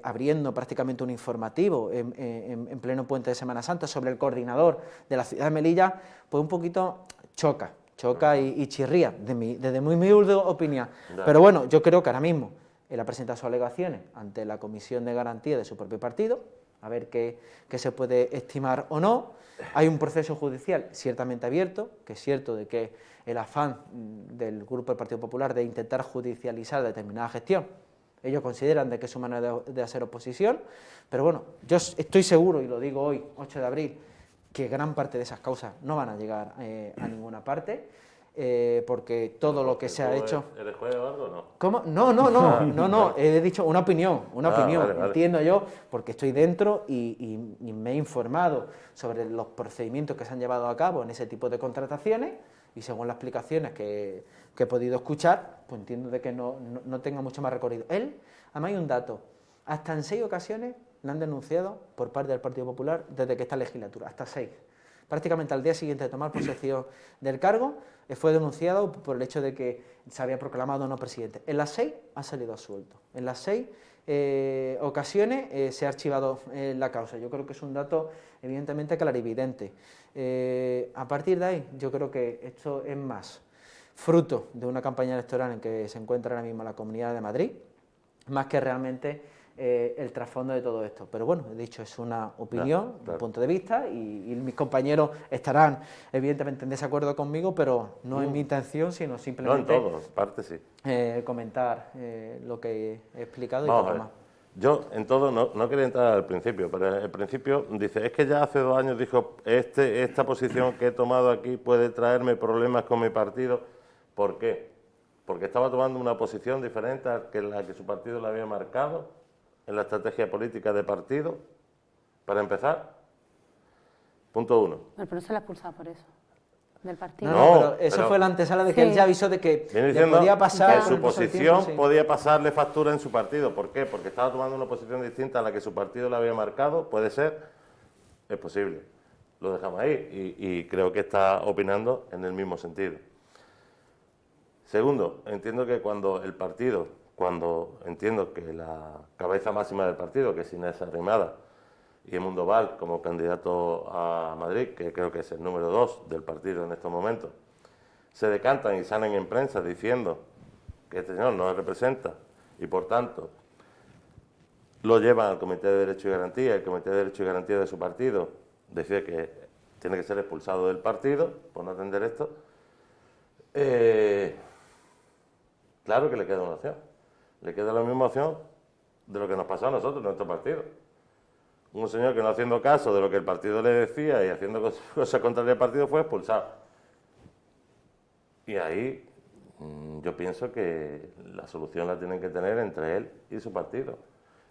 abriendo prácticamente un informativo en pleno puente de Semana Santa sobre el coordinador de la ciudad de Melilla, pues un poquito choca y chirría, desde muy humilde opinión. Pero bueno, yo creo que ahora mismo él ha presentado sus alegaciones ante la Comisión de Garantía de su propio partido, a ver qué se puede estimar o no. Hay un proceso judicial ciertamente abierto, que es cierto de que el afán del Grupo del Partido Popular de intentar judicializar determinada gestión, ellos consideran de que es su manera de hacer oposición, pero bueno, yo estoy seguro, y lo digo hoy, 8 de abril, que gran parte de esas causas no van a llegar a ninguna parte, porque todo lo que se ha hecho... ¿Eres juez o algo o no? ¿Cómo? No, he dicho una opinión, vale. Entiendo yo, porque estoy dentro y me he informado sobre los procedimientos que se han llevado a cabo en ese tipo de contrataciones, y según las explicaciones que he podido escuchar, pues entiendo de que no tenga mucho más recorrido. Él, además hay un dato, hasta en 6 ocasiones le han denunciado por parte del Partido Popular desde que está en legislatura, hasta 6. Prácticamente al día siguiente de tomar posesión del cargo, fue denunciado por el hecho de que se había proclamado no presidente. En las 6 ha salido absuelto. En las 6 ocasiones se ha archivado la causa. Yo creo que es un dato evidentemente clarividente. A partir de ahí, yo creo que esto es más fruto de una campaña electoral en que se encuentra ahora mismo la Comunidad de Madrid, más que realmente el trasfondo de todo esto. Pero bueno, he dicho, es una opinión, un punto de vista, y mis compañeros estarán evidentemente en desacuerdo conmigo, pero no es mi intención, sino simplemente en todo, parte sí. Comentar lo que he explicado. Vamos y poco más. Yo en todo no quería entrar al principio, pero al principio dice, es que ya hace 2 años dijo, esta posición que he tomado aquí puede traerme problemas con mi partido. ¿Por qué? Porque estaba tomando una posición diferente a la que su partido le había marcado en la estrategia política de partido, para empezar. Punto 1. Pero no se la ha expulsado por eso, del partido. No, pero eso fue la antesala de que él ya avisó de que le podía pasar... Que su posición podía pasarle factura en su partido. ¿Por qué? Porque estaba tomando una posición distinta a la que su partido le había marcado. Puede ser, es posible. Lo dejamos ahí y creo que está opinando en el mismo sentido. Segundo, entiendo que cuando entiendo que la cabeza máxima del partido, que es Inés Arrimada, y Edmundo Val como candidato a Madrid, que creo que es el número 2 del partido en estos momentos, se decantan y salen en prensa diciendo que este señor no le representa y por tanto lo llevan al Comité de Derecho y Garantía, el Comité de Derecho y Garantía de su partido decide que tiene que ser expulsado del partido por no atender esto, claro que le queda una opción. Le queda la misma opción de lo que nos pasó a nosotros en nuestro partido. Un señor que no haciendo caso de lo que el partido le decía y haciendo cosas contrarias al partido fue expulsado. Y ahí yo pienso que la solución la tienen que tener entre él y su partido.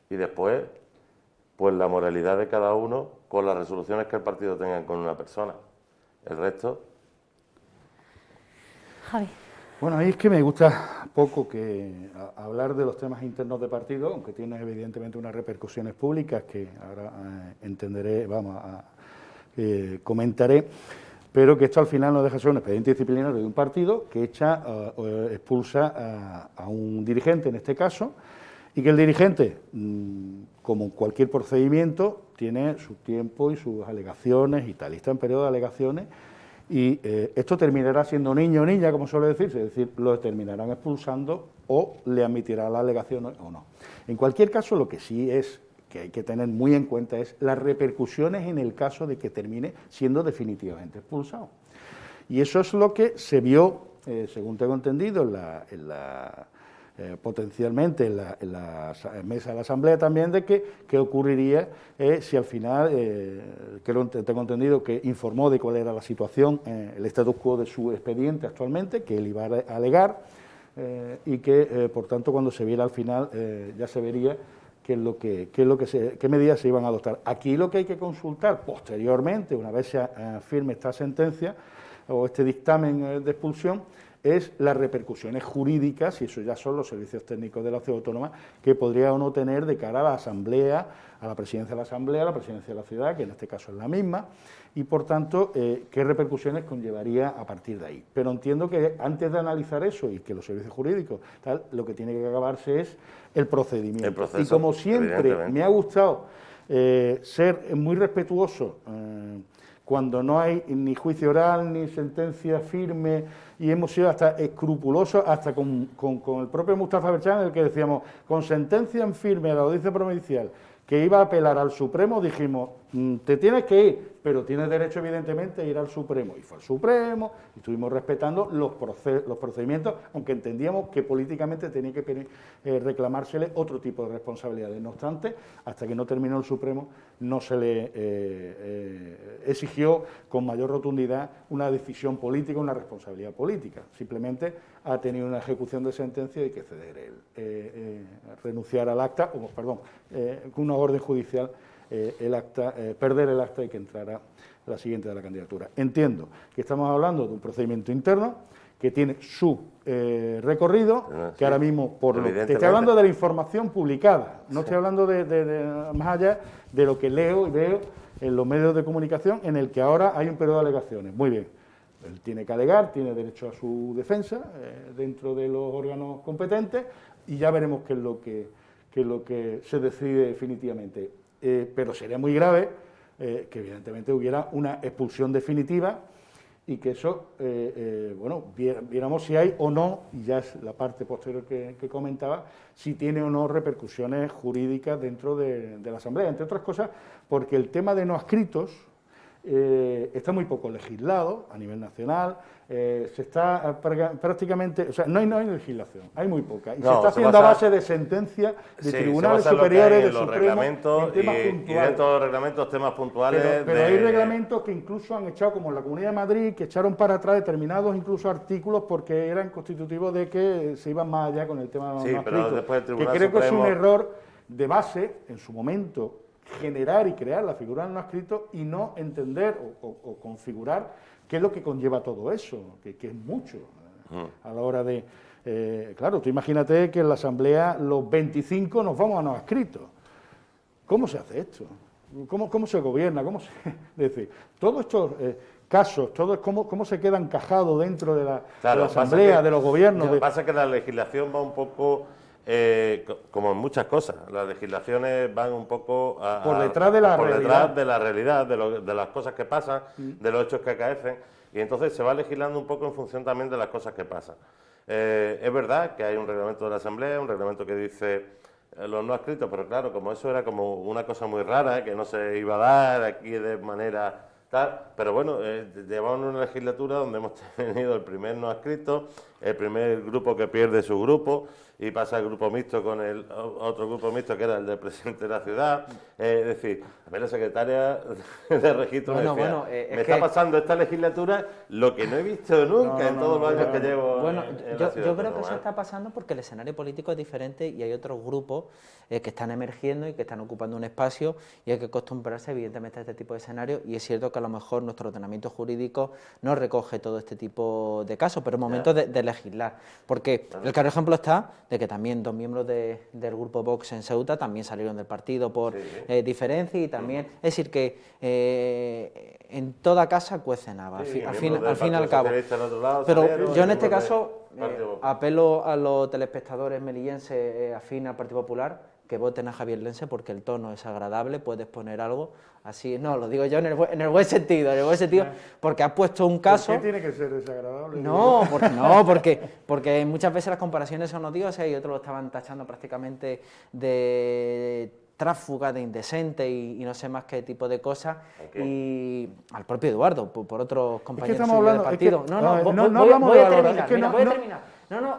Y después, pues la moralidad de cada uno con las resoluciones que el partido tenga con una persona. El resto... Javi. Bueno, ahí es que me gusta poco hablar de los temas internos de partido, aunque tiene evidentemente unas repercusiones públicas que ahora comentaré, pero que esto al final no deja de ser un expediente disciplinario de un partido que expulsa a un dirigente en este caso, y que el dirigente, como cualquier procedimiento, tiene su tiempo y sus alegaciones y tal, y está en periodo de alegaciones. Y esto terminará siendo niño o niña, como suele decirse, es decir, lo terminarán expulsando o le admitirá la alegación o no. En cualquier caso, lo que sí es que hay que tener muy en cuenta es las repercusiones en el caso de que termine siendo definitivamente expulsado. Y eso es lo que se vio, según tengo entendido, en potencialmente en la mesa de la Asamblea también de qué ocurriría si al final, tengo entendido que informó de cuál era la situación, el status quo de su expediente actualmente, que él iba a alegar, y que, por tanto, cuando se viera al final ya se vería qué medidas se iban a adoptar. Aquí lo que hay que consultar posteriormente, una vez se firme esta sentencia o este dictamen de expulsión, es las repercusiones jurídicas, y eso ya son los servicios técnicos de la ciudad autónoma, que podría o no tener de cara a la Asamblea, a la presidencia de la Asamblea, a la presidencia de la ciudad, que en este caso es la misma, y por tanto, qué repercusiones conllevaría a partir de ahí. Pero entiendo que antes de analizar eso y que los servicios jurídicos, tal, lo que tiene que acabarse es el procedimiento. El proceso, y como siempre me ha gustado ser muy respetuoso cuando no hay ni juicio oral ni sentencia firme, y hemos sido hasta escrupulosos, hasta con el propio Mustafa Berchan, en el que decíamos, con sentencia en firme de la audiencia provincial, que iba a apelar al Supremo, dijimos, te tienes que ir, pero tienes derecho evidentemente a ir al Supremo. Y fue al Supremo, y estuvimos respetando los procedimientos, aunque entendíamos que políticamente tenía que reclamársele otro tipo de responsabilidades. No obstante, hasta que no terminó el Supremo, no se le exigió con mayor rotundidad una decisión política, una responsabilidad política. Simplemente ha tenido una ejecución de sentencia y que ceder renunciar al acta, con una orden judicial, perder el acta y que entrara la siguiente de la candidatura. Entiendo que estamos hablando de un procedimiento interno que tiene su recorrido, que ahora mismo, te estoy hablando de la información publicada, no estoy hablando de más allá de lo que leo y veo en los medios de comunicación, en el que ahora hay un periodo de alegaciones. Muy bien, él tiene que alegar, tiene derecho a su defensa dentro de los órganos competentes, y ya veremos qué es lo que se decide definitivamente. Pero sería muy grave que evidentemente hubiera una expulsión definitiva y que eso, viéramos si hay o no, y ya es la parte posterior que comentaba, si tiene o no repercusiones jurídicas dentro de la Asamblea, entre otras cosas porque el tema de no adscritos está muy poco legislado a nivel nacional, se está prácticamente, o sea, no hay legislación, hay muy poca, y se está haciendo a base de sentencias de tribunales superiores, de Supremo, en temas puntuales. Y dentro de los reglamentos, temas puntuales. Pero hay reglamentos que incluso han echado, como en la Comunidad de Madrid, que echaron para atrás determinados incluso artículos porque eran constitutivos de que se iban más allá con el tema de los no pero después el Tribunal que creo Supremo... que es un error de base, en su momento, generar y crear la figura del no adscrito y no entender o configurar qué es lo que conlleva todo eso, que es mucho a la hora de... claro, tú imagínate que en la Asamblea los 25 nos vamos a no adscritos. ¿Cómo se hace esto? ¿Cómo se gobierna? Es decir, todos estos casos, cómo se queda encajado dentro de la Asamblea, de los gobiernos... Lo que pasa es que la legislación va un poco... como en muchas cosas, las legislaciones van un poco por detrás de la realidad, de las cosas que pasan, de los hechos que acaecen, y entonces se va legislando un poco en función también de las cosas que pasan. Es verdad que hay un reglamento de la Asamblea, un reglamento que dice los no adscritos, pero claro, como eso era como una cosa muy rara, que no se iba a dar aquí de manera tal, pero bueno, llevamos una legislatura donde hemos tenido el primer no adscrito, el primer grupo que pierde su grupo, y pasa el grupo mixto con el otro grupo mixto que era el del presidente de la ciudad. Es decir, a ver, la secretaria de registro me decía, me está pasando esta legislatura lo que no he visto nunca en todos los años que llevo. Bueno, yo creo que eso está pasando porque el escenario político es diferente y hay otros grupos que están emergiendo y que están ocupando un espacio, y hay que acostumbrarse evidentemente a este tipo de escenarios, y es cierto que a lo mejor nuestro ordenamiento jurídico no recoge todo este tipo de casos, pero es momento de legislar, porque el claro ejemplo está de que también dos miembros del grupo Vox en Ceuta también salieron del partido por diferencia, y también, es decir, que en toda casa cuecen habas, al fin y al cabo. Pero yo en este caso apelo a los telespectadores melillenses afines al Partido Popular que voten a Javier Lense, porque el tono es agradable, puedes poner algo así, no, lo digo yo en el buen sentido, porque has puesto un caso... ¿Por qué tiene que ser desagradable? Porque muchas veces las comparaciones son odiosas, y otros lo estaban tachando prácticamente de tráfuga, de indecente y no sé más qué tipo de cosas, y al propio Eduardo, por otros compañeros del partido. Voy a terminar.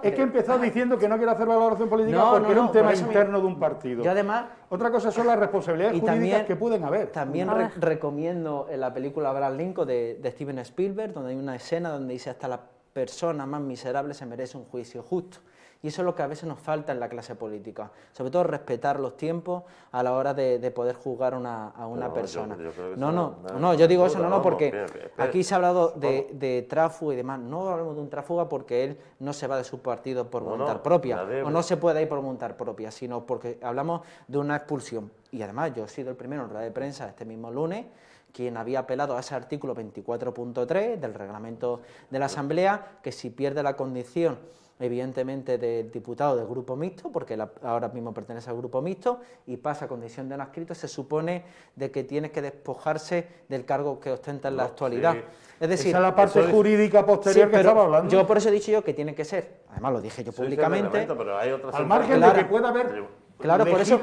Es que he empezado diciendo que no quiero hacer valoración política No, porque era un tema por eso interno de un partido. Yo además... Otra cosa son las responsabilidades jurídicas que pueden haber. También recomiendo la película Abraham Lincoln de Steven Spielberg, donde hay una escena donde dice hasta la persona más miserable se merece un juicio justo. Y eso es lo que a veces nos falta en la clase política, sobre todo respetar los tiempos a la hora de poder juzgar a una persona. Yo digo eso, porque aquí se ha hablado de tráfugo y demás. No hablamos de un tráfugo porque él no se va de su partido por voluntad propia, o no se puede ir por voluntad propia, sino porque hablamos de una expulsión. Y además yo he sido el primero en rueda de prensa este mismo lunes quien había apelado a ese artículo 24.3 del reglamento de la Asamblea, que si pierde la condición evidentemente del diputado del grupo mixto, porque él ahora mismo pertenece al grupo mixto, y pasa a condición de no adscrito, se supone de que tiene que despojarse del cargo que ostenta en la actualidad. Sí. Es decir, esa es la parte jurídica posterior que estaba hablando. Yo por eso he dicho yo que tiene que ser, además lo dije yo públicamente, pero hay otras al margen de que pueda haber... Claro, por eso,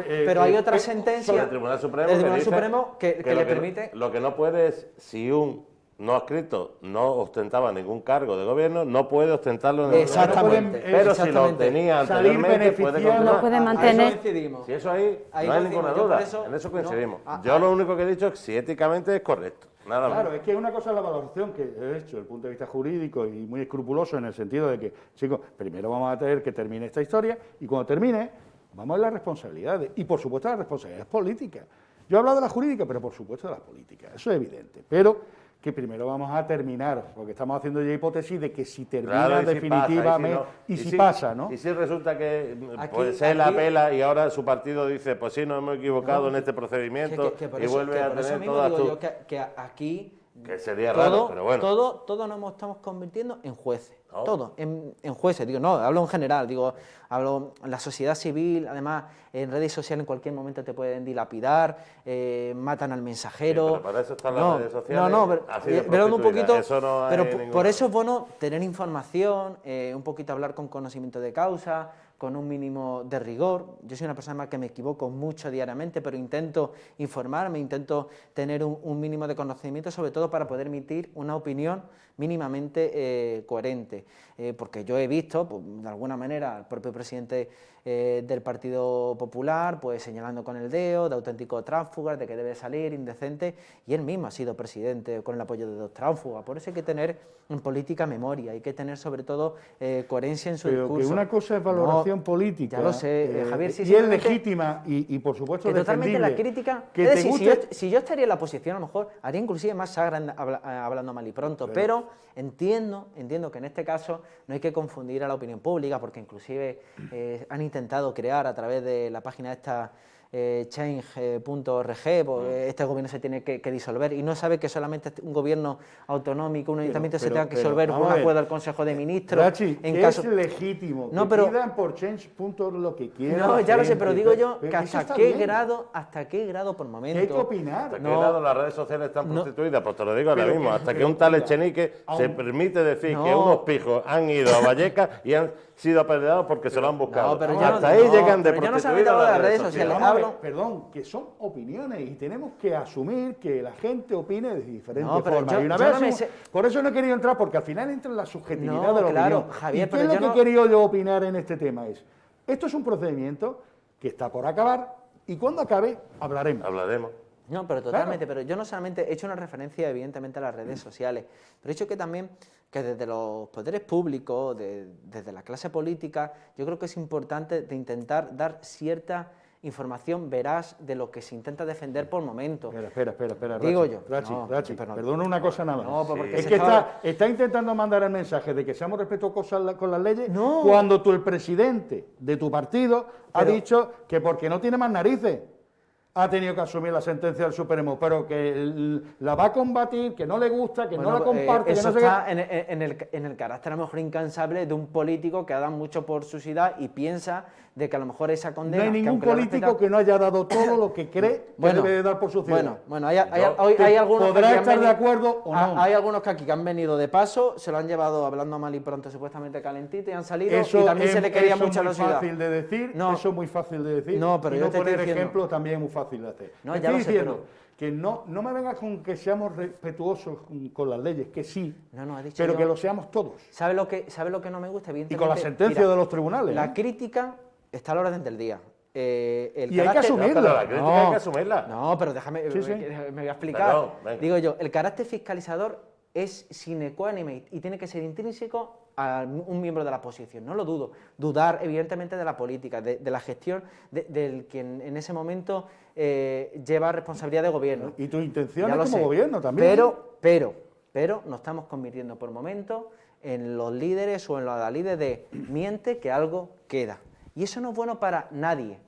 pero hay otra sentencia del Tribunal Supremo, que le permite... Lo que no puede es, si un no adscrito no ostentaba ningún cargo de gobierno, no puede ostentarlo en el Exactamente. Pero si lo tenía anteriormente, puede continuar. Lo puede mantener. Si eso ahí no hay ninguna duda, en eso coincidimos. Yo lo único que he dicho es si éticamente es correcto. Nada más. Claro, es que una cosa es la valoración que he hecho desde el punto de vista jurídico y muy escrupuloso en el sentido de que, chicos, primero vamos a tener que termine esta historia y cuando termine, vamos a ver las responsabilidades y, por supuesto, las responsabilidades políticas. Yo he hablado de la jurídica, pero por supuesto de las políticas, eso es evidente. Pero que primero vamos a terminar, porque estamos haciendo ya hipótesis de que si termina definitivamente, y si pasa, ¿no? Y si resulta que se la apela y ahora su partido dice, pues sí, nos hemos equivocado en este procedimiento y vuelve a tener todas tus... que aquí... Que sería raro, pero bueno. Todo nos estamos convirtiendo en jueces. No. Todo, en jueces. Digo, no, hablo en general, hablo en la sociedad civil, además en redes sociales en cualquier momento te pueden dilapidar, matan al mensajero. Sí, pero para eso están las redes sociales. Pero un poquito. Pero por eso es bueno tener información, un poquito hablar con conocimiento de causa, con un mínimo de rigor. Yo soy una persona que me equivoco mucho diariamente, pero intento informarme, intento tener un mínimo de conocimiento, sobre todo para poder emitir una opinión mínimamente coherente. Porque yo he visto, pues, de alguna manera, al propio presidente del Partido Popular, pues señalando con el dedo, de auténticos tránsfugas, de que debe salir, indecente, y él mismo ha sido presidente con el apoyo de 2 tránsfugas. Por eso hay que tener en política memoria, hay que tener sobre todo coherencia en su discurso. Pero que una cosa es valoración política, ya lo sé, Javier, y es legítima y por supuesto que totalmente la crítica, que es decir, si yo estaría en la oposición, a lo mejor haría inclusive más sagra hablando mal y pronto, pero entiendo que en este caso no hay que confundir a la opinión pública, porque inclusive han intentado crear a través de la página esta change.org, este gobierno se tiene que disolver y no sabe que solamente un gobierno autonómico, un ayuntamiento se tenga que disolver un acuerdo del Consejo de Ministros. Rachi, en caso... es legítimo, que pidan por change.org lo que quieran. No, ya lo sé, pero digo yo que hasta qué grado por momento... ¿Qué hay que opinar? ¿Hasta qué grado las redes sociales están prostituidas? Pues te lo digo ahora mismo, hasta que un tal Echenique se permite decir que unos pijos han ido a Vallecas y han sido apedreados porque se lo han buscado. No, pero hasta ahí llegan de prostituidas las redes sociales. Perdón, que son opiniones y tenemos que asumir que la gente opine de diferentes formas. Y una vez por eso no he querido entrar, porque al final entra en la subjetividad de la opinión. Javier, ¿Y qué es lo que he querido yo opinar en este tema? Esto es un procedimiento que está por acabar y cuando acabe hablaremos. No, pero totalmente, claro. Pero yo no solamente he hecho una referencia evidentemente a las redes sociales, pero he hecho que también que desde los poderes públicos, desde la clase política, yo creo que es importante de intentar dar cierta información veraz de lo que se intenta defender por momento. Espera, digo yo. Rachi, perdona una cosa nada más. No, porque es que está intentando mandar el mensaje de que seamos respetuosos con las leyes cuando el presidente de tu partido ha dicho que porque no tiene más narices ha tenido que asumir la sentencia del Supremo, pero que la va a combatir, que no le gusta, que no la comparte, eso que no está en el carácter a lo mejor incansable de un político que ha dado mucho por su ciudad y piensa de que a lo mejor esa condena... No hay ningún político que no haya dado todo lo que cree que debe de dar por su ciudad. Bueno, hay algunos podrá estar de acuerdo o no. Hay algunos que aquí que han venido de paso, se lo han llevado hablando mal y pronto, supuestamente calentito, y han salido, y también se le quería mucho a la ciudad. Eso es muy fácil de decir, No, eso es muy fácil de decir, no, pero y yo no te estoy poner diciendo, ejemplo también es muy fácil. fácil de hacer. No, Te ya estoy lo sé, diciendo que no me vengas con que seamos respetuosos con las leyes, que sí, No, he dicho pero yo- que lo seamos todos. ¿Sabe lo que no me gusta? Y Evidentemente, con la sentencia mira, de los tribunales. La ¿eh? crítica está a la orden del día. El Y hay que carácter- asumirla. Pero la crítica hay que asumirla. No, pero déjame, Sí, sí. me voy a explicar. Perdón, venga. Digo yo, el carácter fiscalizador es sine qua non y tiene que ser intrínseco a un miembro de la oposición, no lo dudo. Dudar, evidentemente, de la política, de la gestión del quien en ese momento lleva responsabilidad de gobierno. Y tus intenciones Ya lo como sé. gobierno también. Pero nos estamos convirtiendo por momentos en los líderes o en los adalides de miente que algo queda. Y eso no es bueno para nadie,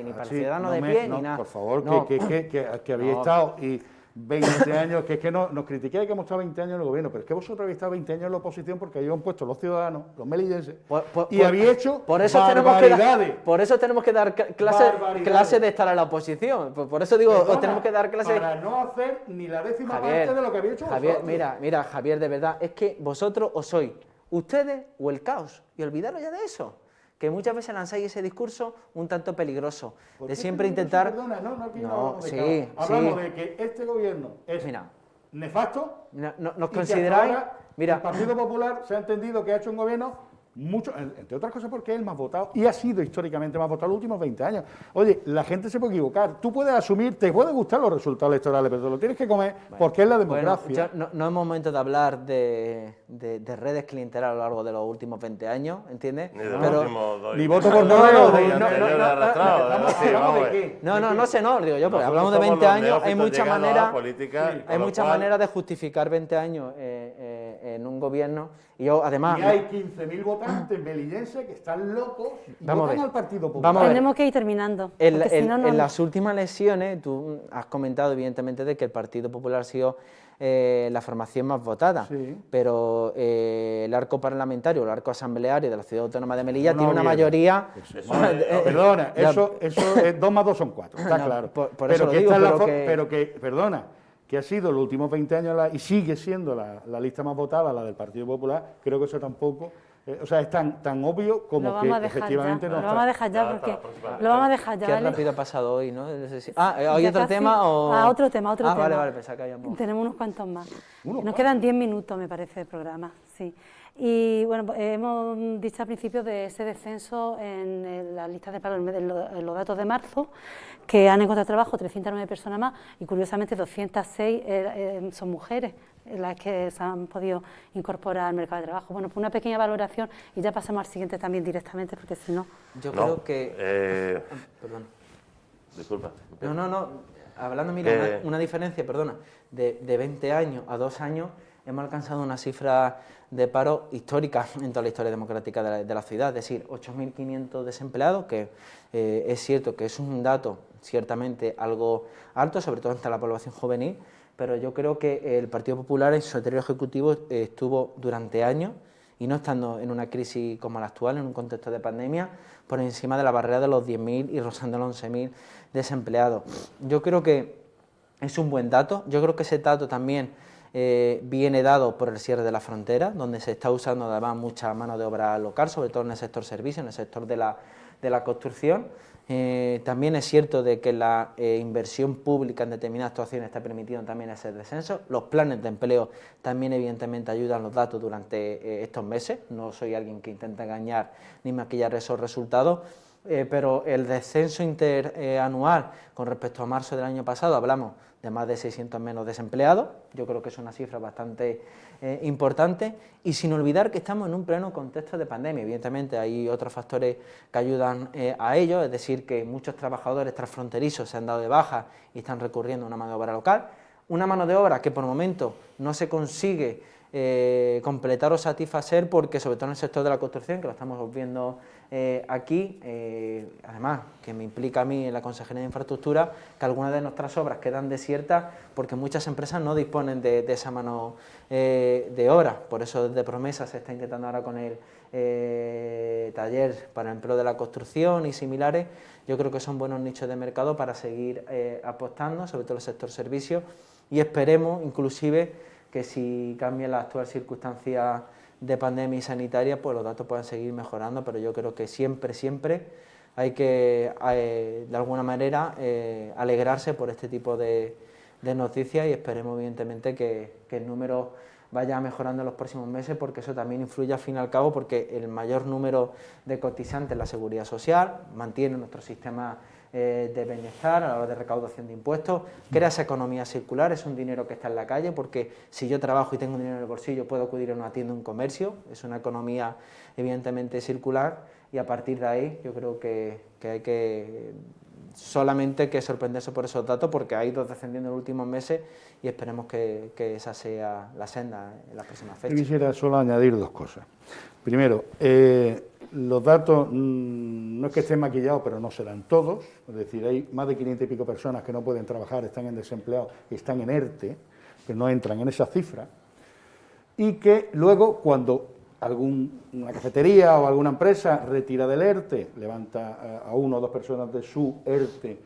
ni para el ciudadano de pie, ni nada. Por favor, No. que había No. estado y 20 años, que es que no nos critiquéis que hemos estado 20 años en el gobierno, pero es que vosotros habéis estado 20 años en la oposición porque ahí han puesto los ciudadanos, los melillenses, y habéis hecho por eso barbaridades. por eso tenemos que dar clases Barbaridades. de estar en la oposición. Por eso digo, Perdona, tenemos que dar clases. para no hacer ni la décima Javier, parte de lo que habéis hecho Javier, vosotros. mira, Javier, de verdad, es que vosotros o sois ustedes o el caos. Y olvidaros ya de eso. Que muchas veces lanzáis ese discurso un tanto peligroso, ¿Por de qué siempre peligroso? intentar... Perdona, aquí No, hablamos de sí, caos. Hablamos sí. de que este gobierno es Mira, nefasto. nos Y que hasta consideráis... ahora Mira, el Partido Popular se ha entendido que ha hecho un gobierno mucho, entre otras cosas porque es el más votado y ha sido históricamente más votado los últimos 20 años. Oye, la gente se puede equivocar, tú puedes asumir, te pueden gustar los resultados electorales, pero te lo tienes que comer porque es la democracia. Bueno, no es momento de hablar de redes clientelares a lo largo de los últimos 20 años, ¿entiendes? Ni de los Pero- últimos dos. Ni voto por No, correo, no, ni- no, no, anteriores no, no, arrastrados, ¿hablamos sí, vamos a de ver. qué? No sé, no, digo yo, porque Nosotros hablamos de somos 20 los años, hay neófitos muchas llegando a la maneras... política, Hay con lo muchas cual- maneras de justificar 20 años en un gobierno y yo además... Y hay 15.000 votantes melillenses que están locos y Vamos a votan ver. al Partido Popular. Vamos a ver. Tenemos que ir terminando. En, porque si no, no- en las últimas elecciones, tú has comentado evidentemente de que el Partido Popular ha sido la formación más votada, Sí. pero el arco parlamentario, el arco asambleario de la Ciudad Autónoma de Melilla No, tiene una bien. mayoría... Perdona, Ya. eso es 2 más 2 son 4, está No, claro. por eso lo digo, esta es pero que- pero que, perdona, que ha sido los últimos 20 años y sigue siendo la lista más votada, la del Partido Popular, creo que eso tampoco, o sea, es tan obvio como lo que vamos a dejar efectivamente ya. no Lo vamos a dejar ya Ya porque hasta la próxima lo vamos a dejar ya, Qué ¿vale? rápido ha pasado hoy, ¿no? ¿Hay Ya otro casi- tema o...? otro tema, otro tema. Vale, pensaba que habíamos... Tenemos unos cuantos más. ¿Unos Nos quedan 10 minutos, me parece, de programa, sí. Y bueno, pues, hemos dicho al principio de ese descenso en la lista de paro en los datos de marzo, que han encontrado trabajo 309 personas más y curiosamente 206 son mujeres las que se han podido incorporar al mercado de trabajo. Bueno, pues una pequeña valoración y ya pasamos al siguiente también directamente, porque si no... Yo No, creo que... Perdón. disculpa. No, hablando, mira, Que- una diferencia, perdona, de 20 años a 2 años hemos alcanzado una cifra de paro histórica en toda la historia democrática de la ciudad, es decir, 8.500 desempleados, que es cierto que es un dato ciertamente algo alto, sobre todo entre la población juvenil, pero yo creo que el Partido Popular en su secretario ejecutivo estuvo durante años, y no estando en una crisis como la actual, en un contexto de pandemia, por encima de la barrera de los 10.000 y rozando los 11.000 desempleados. Yo creo que es un buen dato, yo creo que ese dato también viene dado por el cierre de la frontera, donde se está usando además mucha mano de obra local, sobre todo en el sector servicios, en el sector de la construcción. También es cierto de que la inversión pública en determinadas actuaciones está permitiendo también ese descenso. Los planes de empleo también evidentemente ayudan los datos durante estos meses. No soy alguien que intenta engañar ni maquillar esos resultados, pero el descenso interanual con respecto a marzo del año pasado, hablamos de más de 600 menos desempleados. Yo creo que es una cifra bastante importante, y sin olvidar que estamos en un pleno contexto de pandemia. Evidentemente hay otros factores que ayudan a ello, es decir, que muchos trabajadores transfronterizos se han dado de baja y están recurriendo a una mano de obra local, una mano de obra que por momento no se consigue completar o satisfacer, porque sobre todo en el sector de la construcción, que lo estamos viendo aquí, además que me implica a mí en la Consejería de Infraestructura, que algunas de nuestras obras quedan desiertas porque muchas empresas no disponen de esa mano de obra. Por eso desde Promesa se está intentando ahora con el taller para el empleo de la construcción y similares. Yo creo que son buenos nichos de mercado para seguir apostando, sobre todo el sector servicios, y esperemos inclusive que si cambia la actual circunstancia de pandemia y sanitaria, pues los datos puedan seguir mejorando, pero yo creo que siempre hay que, de alguna manera, alegrarse por este tipo de noticias y esperemos, evidentemente, que el número vaya mejorando en los próximos meses, porque eso también influye al fin y al cabo, porque el mayor número de cotizantes en la Seguridad Social mantiene nuestro sistema de bienestar a la hora de recaudación de impuestos, crea esa economía circular, es un dinero que está en la calle, porque si yo trabajo y tengo un dinero en el bolsillo puedo acudir a una tienda, un comercio, es una economía evidentemente circular, y a partir de ahí yo creo que hay que solamente que sorprenderse por esos datos, porque ha ido descendiendo en los últimos meses y esperemos que esa sea la senda en las próximas fechas. Yo quisiera solo añadir dos cosas. Primero, los datos no es que estén maquillados, pero no se dan todos, es decir, hay más de 500 y pico personas que no pueden trabajar, están en desempleados y están en ERTE, que no entran en esa cifra, y que luego cuando una cafetería o alguna empresa retira del ERTE, levanta a una o dos personas de su ERTE,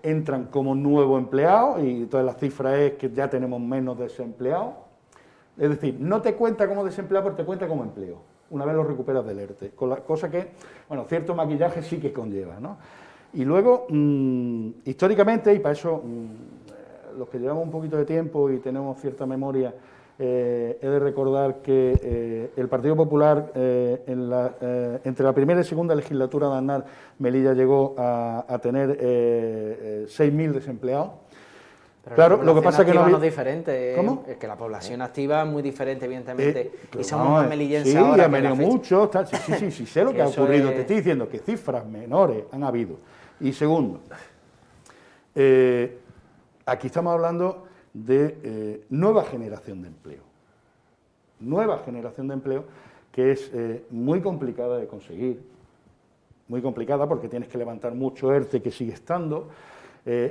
entran como nuevo empleado y toda la cifra es que ya tenemos menos desempleados. Es decir, no te cuenta como desempleado, pero te cuenta como empleo, una vez lo recuperas del ERTE, con la cosa que, bueno, cierto maquillaje sí que conlleva, ¿no? Y luego, históricamente, y para eso los que llevamos un poquito de tiempo y tenemos cierta memoria, he de recordar que el Partido Popular, entre la primera y segunda legislatura de Aznar, Melilla llegó a tener 6.000 desempleados. Pero claro, lo que pasa es que no es diferente. ¿Cómo? Es que la población activa es muy diferente, evidentemente, y somos vamos, más melillenses sí, ahora. han venido muchos, sí, sé lo que ha ocurrido, te estoy diciendo que cifras menores han habido. Y segundo, aquí estamos hablando de nueva generación de empleo. Nueva generación de empleo que es muy complicada de conseguir, muy complicada porque tienes que levantar mucho ERTE que sigue estando.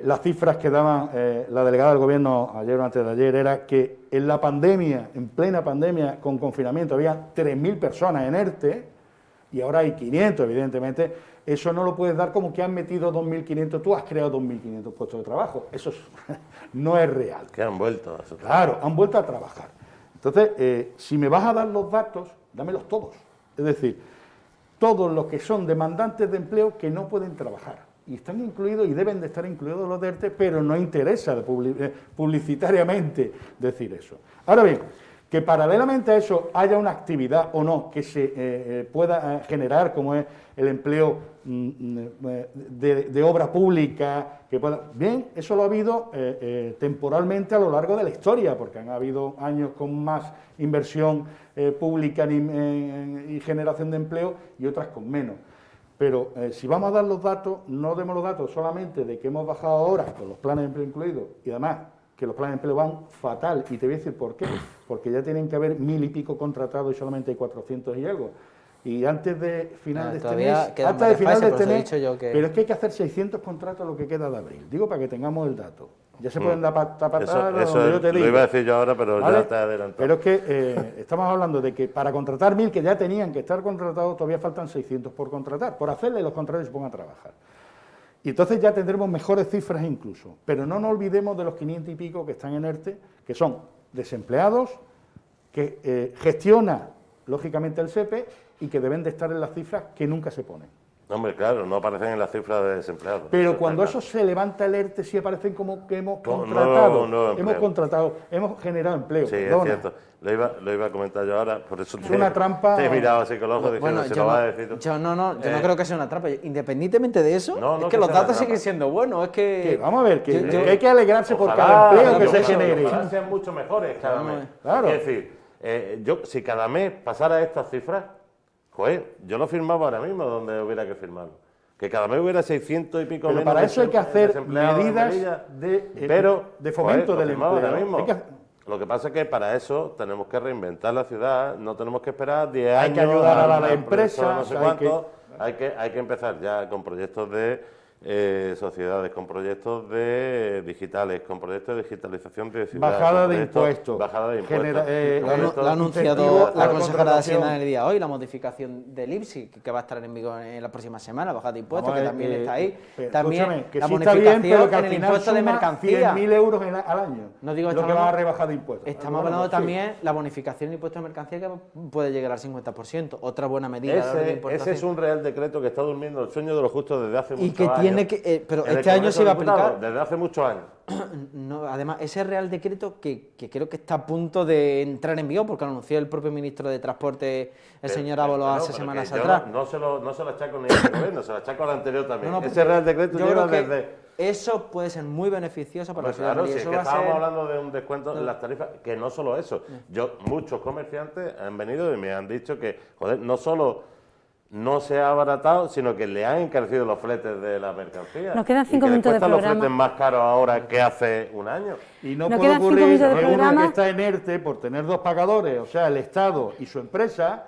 Las cifras que daban la delegada del Gobierno ayer o antes de ayer era que en la pandemia, en plena pandemia, con confinamiento, había 3.000 personas en ERTE y ahora hay 500, evidentemente. Eso no lo puedes dar como que han metido 2.500, tú has creado 2.500 puestos de trabajo. Eso no es real. Que han vuelto a su trabajo. Claro, han vuelto a trabajar. Entonces, si me vas a dar los datos, dámelos todos. Es decir, todos los que son demandantes de empleo que no pueden trabajar. Y están incluidos y deben de estar incluidos los de ERTE, pero no interesa publicitariamente decir eso. Ahora bien, que paralelamente a eso haya una actividad o no que se pueda generar, como es el empleo de obra pública, que pueda, bien, eso lo ha habido temporalmente a lo largo de la historia, porque han habido años con más inversión pública y generación de empleo y otras con menos. Pero si vamos a dar los datos, no demos los datos solamente de que hemos bajado ahora con los planes de empleo incluidos y además que los planes de empleo van fatal, y te voy a decir por qué, porque ya tienen que haber 1.000 y pico contratados y solamente hay 400 y algo. Y antes de final de este mes, pero es que hay que hacer 600 contratos lo que queda de abril. Digo para que tengamos el dato. Ya se pueden dar patadas donde yo te digo. Lo iba a decir yo ahora, pero ¿vale? ya te he adelantado. Pero es que estamos hablando de que para contratar 1.000 que ya tenían que estar contratados, todavía faltan 600 por contratar, por hacerle los contratos y se pongan a trabajar. Y entonces ya tendremos mejores cifras incluso. Pero no nos olvidemos de los 500 y pico que están en ERTE, que son desempleados, que gestiona lógicamente el SEPE y que deben de estar en las cifras que nunca se ponen. Hombre, claro, no aparecen en las cifras de desempleados. Pero cuando eso se levanta el ERTE, sí aparecen como que hemos contratado. Hemos contratado, hemos generado empleo. Sí, perdona. Es cierto. Lo iba a comentar yo ahora, por eso es una trampa. Te he mirado psicológico diciendo, si lo vas a decir tú. Yo no creo que sea una trampa. Independientemente de eso, es que los datos siguen siendo buenos. Es que vamos a ver, que hay que alegrarse por cada empleo que se genere. Ojalá sean mucho mejores cada mes. Claro. Es decir, yo si cada mes pasara estas cifras, joder, yo lo firmaba ahora mismo donde hubiera que firmarlo. Que cada mes hubiera 600 y pico pero menos. Para eso hay que hacer medidas de fomento del empleo. Lo que pasa es que para eso tenemos que reinventar la ciudad, no tenemos que esperar 10 años. Hay que ayudar a las empresas. No sé cuánto. Hay que empezar ya con proyectos de sociedades con proyectos digitales, con proyectos de digitalización de ciudad. Bajada de impuestos. Bajada de impuestos. Lo ha anunciado la consejera de Hacienda en el día de hoy, la modificación del IPSI, que va a estar en vigor en la próxima semana, bajada de impuestos, que también está ahí. También que la sí bonificación está bien, pero que al en el final impuesto de suma mercancía. 100.000 euros al año. No digo lo que va a rebajar de impuestos. Estamos hablando también la bonificación de impuestos de mercancía, que puede llegar al 50%. Otra buena medida de importación. Ese es un real decreto que está durmiendo el sueño de los justos desde hace muchos años. Y que tiene que... pero este año se iba a aplicar. Desde hace muchos años. No, además, ese Real Decreto que creo que está a punto de entrar en vigor, porque lo anunció el propio ministro de Transporte, el señor Ábalos, hace semanas atrás. No se lo achaco ni a este gobierno, se lo achaco al anterior también. No, ese Real Decreto lleva desde... Eso puede ser muy beneficioso para la ciudadanía. Claro, si es eso que va estábamos hablando de un descuento en las tarifas, que no solo eso. Muchos comerciantes han venido y me han dicho que, joder, no solo no se ha abaratado, sino que le han encarecido los fletes de la mercancía. Nos quedan 5 minutos de programa. Los programa. fletes más caros ahora que hace un año. Y no puede ocurrir que uno que está en ERTE por tener dos pagadores, o sea, el Estado y su empresa,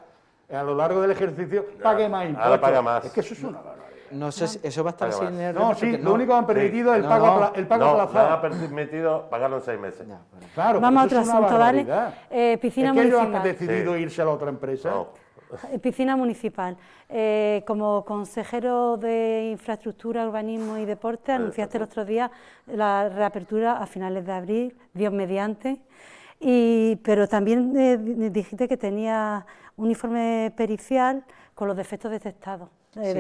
a lo largo del ejercicio, pague más impuestos. Ahora paga más. Es que eso es una barbaridad. No sé si eso va a estar así en el... No, sí, lo único que han permitido es el pago aplazado. No, han permitido pagarlo en 6 meses. Claro, vamos a otro eso es una asunto, ¿vale? es Piscina que municipal. ellos han decidido irse a la otra empresa. No. Piscina municipal. Como consejero de Infraestructura, Urbanismo y Deporte, anunciaste el otro día la reapertura a finales de abril, Dios mediante, pero también dijiste que tenía un informe pericial con los defectos detectados.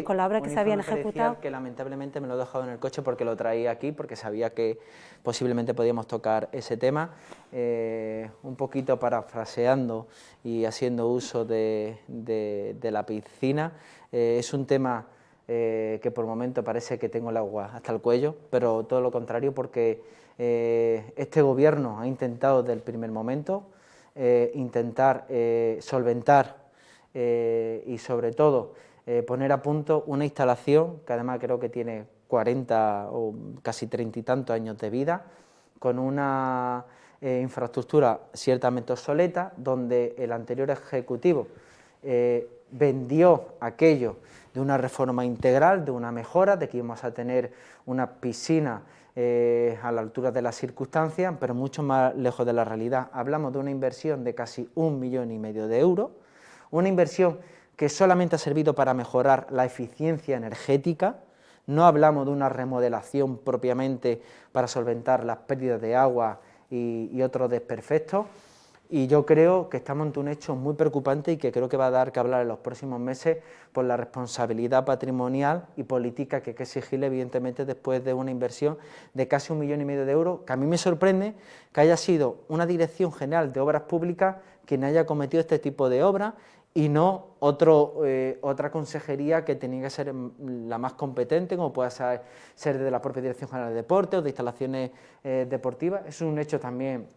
Con las obras que se habían ejecutado. Que lamentablemente me lo he dejado en el coche porque lo traía aquí, porque sabía que posiblemente podíamos tocar ese tema. Un poquito parafraseando y haciendo uso de la piscina, es un tema que por el momento parece que tengo el agua hasta el cuello, pero todo lo contrario, porque este gobierno ha intentado desde el primer momento intentar solventar y sobre todo poner a punto una instalación que además creo que tiene 40 o casi 30 y tantos años de vida, con una infraestructura ciertamente obsoleta, donde el anterior ejecutivo vendió aquello de una reforma integral, de una mejora, de que íbamos a tener una piscina a la altura de las circunstancias, pero mucho más lejos de la realidad. Hablamos de una inversión de casi 1,5 millones de euros, una inversión que solamente ha servido para mejorar la eficiencia energética. No hablamos de una remodelación propiamente para solventar las pérdidas de agua y otros desperfectos, y yo creo que estamos ante un hecho muy preocupante y que creo que va a dar que hablar en los próximos meses por la responsabilidad patrimonial y política que hay que exigirle, evidentemente, después de una inversión de casi 1,5 millones de euros, que a mí me sorprende que haya sido una Dirección General de Obras Públicas quien haya cometido este tipo de obras y no otra consejería que tenía que ser la más competente, como pueda ser de la propia Dirección General de Deportes o de Instalaciones Deportivas. Es un hecho también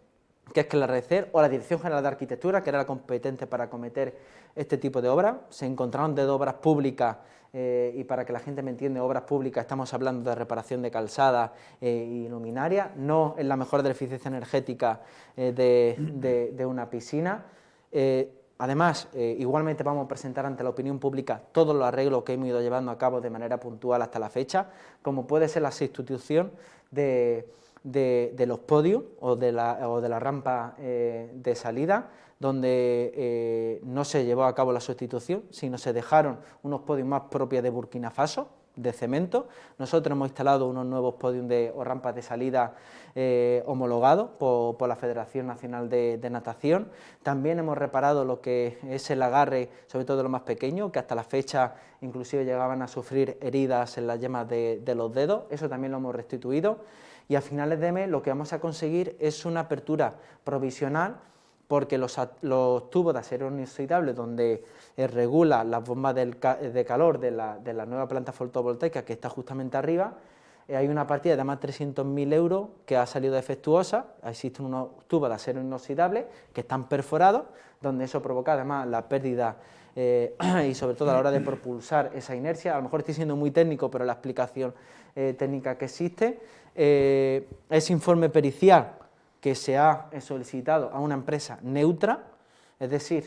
que hay que agradecer, o la Dirección General de Arquitectura, que era la competente para acometer este tipo de obras. Se encontraron de obras públicas, y para que la gente me entienda, obras públicas, estamos hablando de reparación de calzadas y luminarias, no en la mejora de la eficiencia energética de una piscina. Además, igualmente vamos a presentar ante la opinión pública todos los arreglos que hemos ido llevando a cabo de manera puntual hasta la fecha, como puede ser la sustitución de los podios o de la rampa de salida, donde no se llevó a cabo la sustitución, sino se dejaron unos podios más propios de Burkina Faso, de cemento. Nosotros hemos instalado unos nuevos podios o rampas de salida homologados por la Federación Nacional de Natación. También hemos reparado lo que es el agarre, sobre todo de los más pequeños, que hasta la fecha inclusive llegaban a sufrir heridas en las yemas de los dedos. Eso también lo hemos restituido. Y a finales de mes lo que vamos a conseguir es una apertura provisional, porque los tubos de acero inoxidable, donde regula las bombas de calor de la nueva planta fotovoltaica que está justamente arriba, hay una partida de más de 300.000 euros que ha salido defectuosa. Existen unos tubos de acero inoxidable que están perforados, donde eso provoca además la pérdida y sobre todo a la hora de propulsar esa inercia. A lo mejor estoy siendo muy técnico, pero la explicación técnica que existe. Ese informe pericial que se ha solicitado a una empresa neutra, Es decir,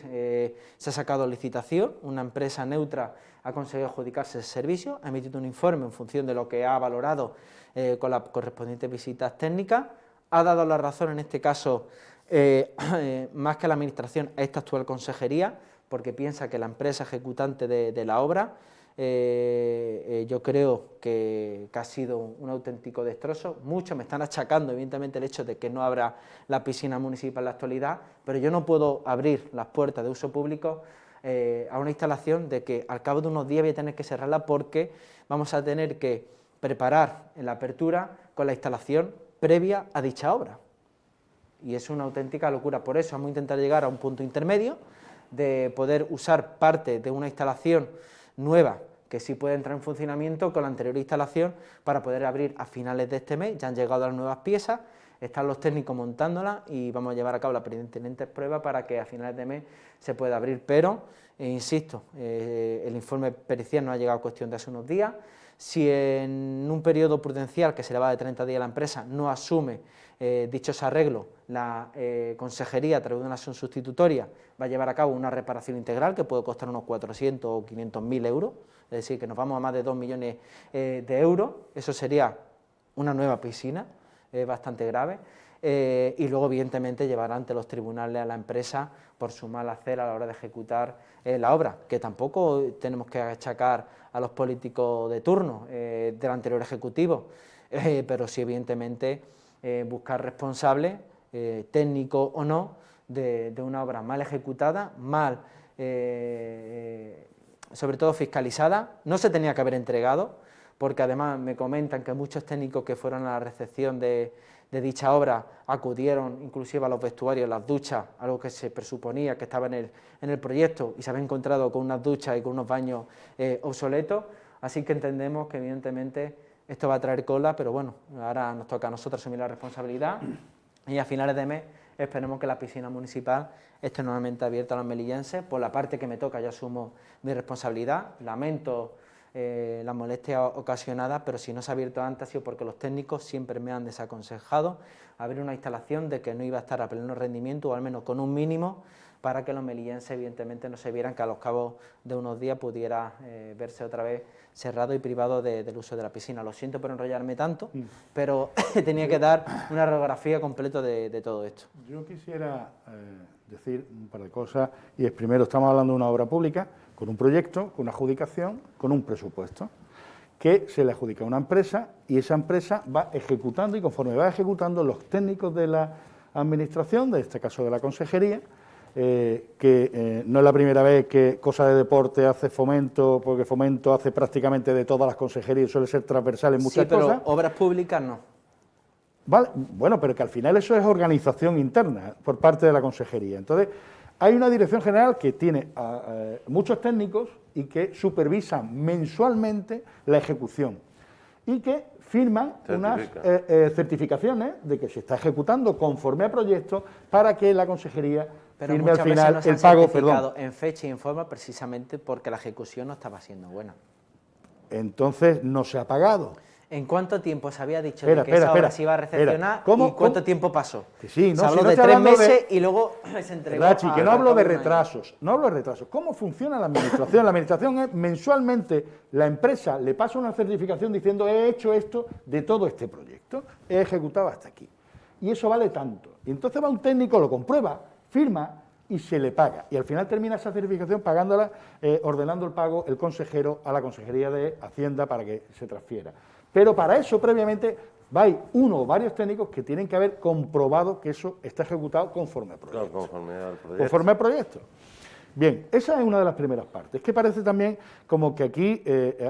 se ha sacado licitación, una empresa neutra ha conseguido adjudicarse ese servicio, ha emitido un informe en función de lo que ha valorado con las correspondientes visitas técnicas, ha dado la razón en este caso, más que a la Administración, a esta actual consejería, porque piensa que la empresa ejecutante de la obra, yo creo que ha sido un auténtico destrozo. Muchos me están achacando, evidentemente, el hecho de que no habrá la piscina municipal en la actualidad, pero yo no puedo abrir las puertas de uso público a una instalación de que al cabo de unos días voy a tener que cerrarla porque vamos a tener que preparar en la apertura con la instalación previa a dicha obra. Y es una auténtica locura. Por eso vamos a intentar llegar a un punto intermedio de poder usar parte de una instalación nueva que sí puede entrar en funcionamiento con la anterior instalación para poder abrir a finales de este mes. Ya han llegado las nuevas piezas, están los técnicos montándolas y vamos a llevar a cabo las pertinentes pruebas para que a finales de mes se pueda abrir. Pero, insisto, el informe pericial nos ha llegado a cuestión de hace unos días. Si en un periodo prudencial que se le va de 30 días a la empresa no asume dichos arreglos, la consejería a través de una acción sustitutoria va a llevar a cabo una reparación integral que puede costar unos 400 o 500.000 euros, es decir, que nos vamos a más de 2 millones de euros. Eso sería una nueva piscina, bastante grave, y luego evidentemente llevará ante los tribunales a la empresa por su mal hacer a la hora de ejecutar la obra, que tampoco tenemos que achacar a los políticos de turno del anterior ejecutivo, pero sí evidentemente buscar responsables, técnicos o no, de una obra mal ejecutada, mal, sobre todo fiscalizada. No se tenía que haber entregado, porque además me comentan que muchos técnicos que fueron a la recepción de dicha obra acudieron inclusive a los vestuarios, las duchas, algo que se presuponía que estaba en el proyecto, y se había encontrado con unas duchas y con unos baños obsoletos. Así que entendemos que evidentemente esto va a traer cola, pero bueno, ahora nos toca a nosotros asumir la responsabilidad y a finales de mes esperemos que la piscina municipal esté nuevamente abierta a los melillenses. Por la parte que me toca yo asumo mi responsabilidad, lamento la molestia ocasionada, pero si no se ha abierto antes ha sido porque los técnicos siempre me han desaconsejado abrir una instalación de que no iba a estar a pleno rendimiento, o al menos con un mínimo, para que los melillenses evidentemente no se vieran que a los cabos de unos días pudiera verse otra vez cerrado y privado del uso de la piscina. Lo siento por enrollarme tanto, pero tenía que dar una radiografía completa de todo esto. Yo quisiera decir un par de cosas, y es: primero, estamos hablando de una obra pública, con un proyecto, con una adjudicación, con un presupuesto, que se le adjudica a una empresa, y esa empresa va ejecutando, y conforme va ejecutando, los técnicos de la Administración, de este caso de la Consejería, que no es la primera vez que Cosa de Deporte hace Fomento, porque Fomento hace prácticamente de todas las consejerías, suele ser transversal en muchas cosas. Sí, pero obras públicas no. Vale, bueno, pero que al final eso es organización interna por parte de la consejería. Entonces, hay una dirección general que tiene muchos técnicos y que supervisan mensualmente la ejecución y que firman unas certificaciones de que se está ejecutando conforme a proyectos para que la consejería firme al final el pago, perdón. En fecha y en forma, precisamente porque la ejecución no estaba siendo buena. Entonces no se ha pagado. ¿En cuánto tiempo se había dicho que esa obra se iba a recepcionar y cuánto tiempo pasó? Que sí, no, se habló si no de 3 meses y luego se entregó. Rachi, que no hablo de retrasos, no hablo de retrasos. ¿Cómo funciona la Administración? La Administración es mensualmente, la empresa le pasa una certificación diciendo he hecho esto de todo este proyecto, he ejecutado hasta aquí. Y eso vale tanto. Y entonces va un técnico, lo comprueba, firma y se le paga. Y al final termina esa certificación pagándola, ordenando el pago el consejero a la Consejería de Hacienda para que se transfiera. Pero para eso, previamente, hay uno o varios técnicos que tienen que haber comprobado que eso está ejecutado conforme al proyecto. Conforme al proyecto. Bien, esa es una de las primeras partes. Es que parece también como que aquí,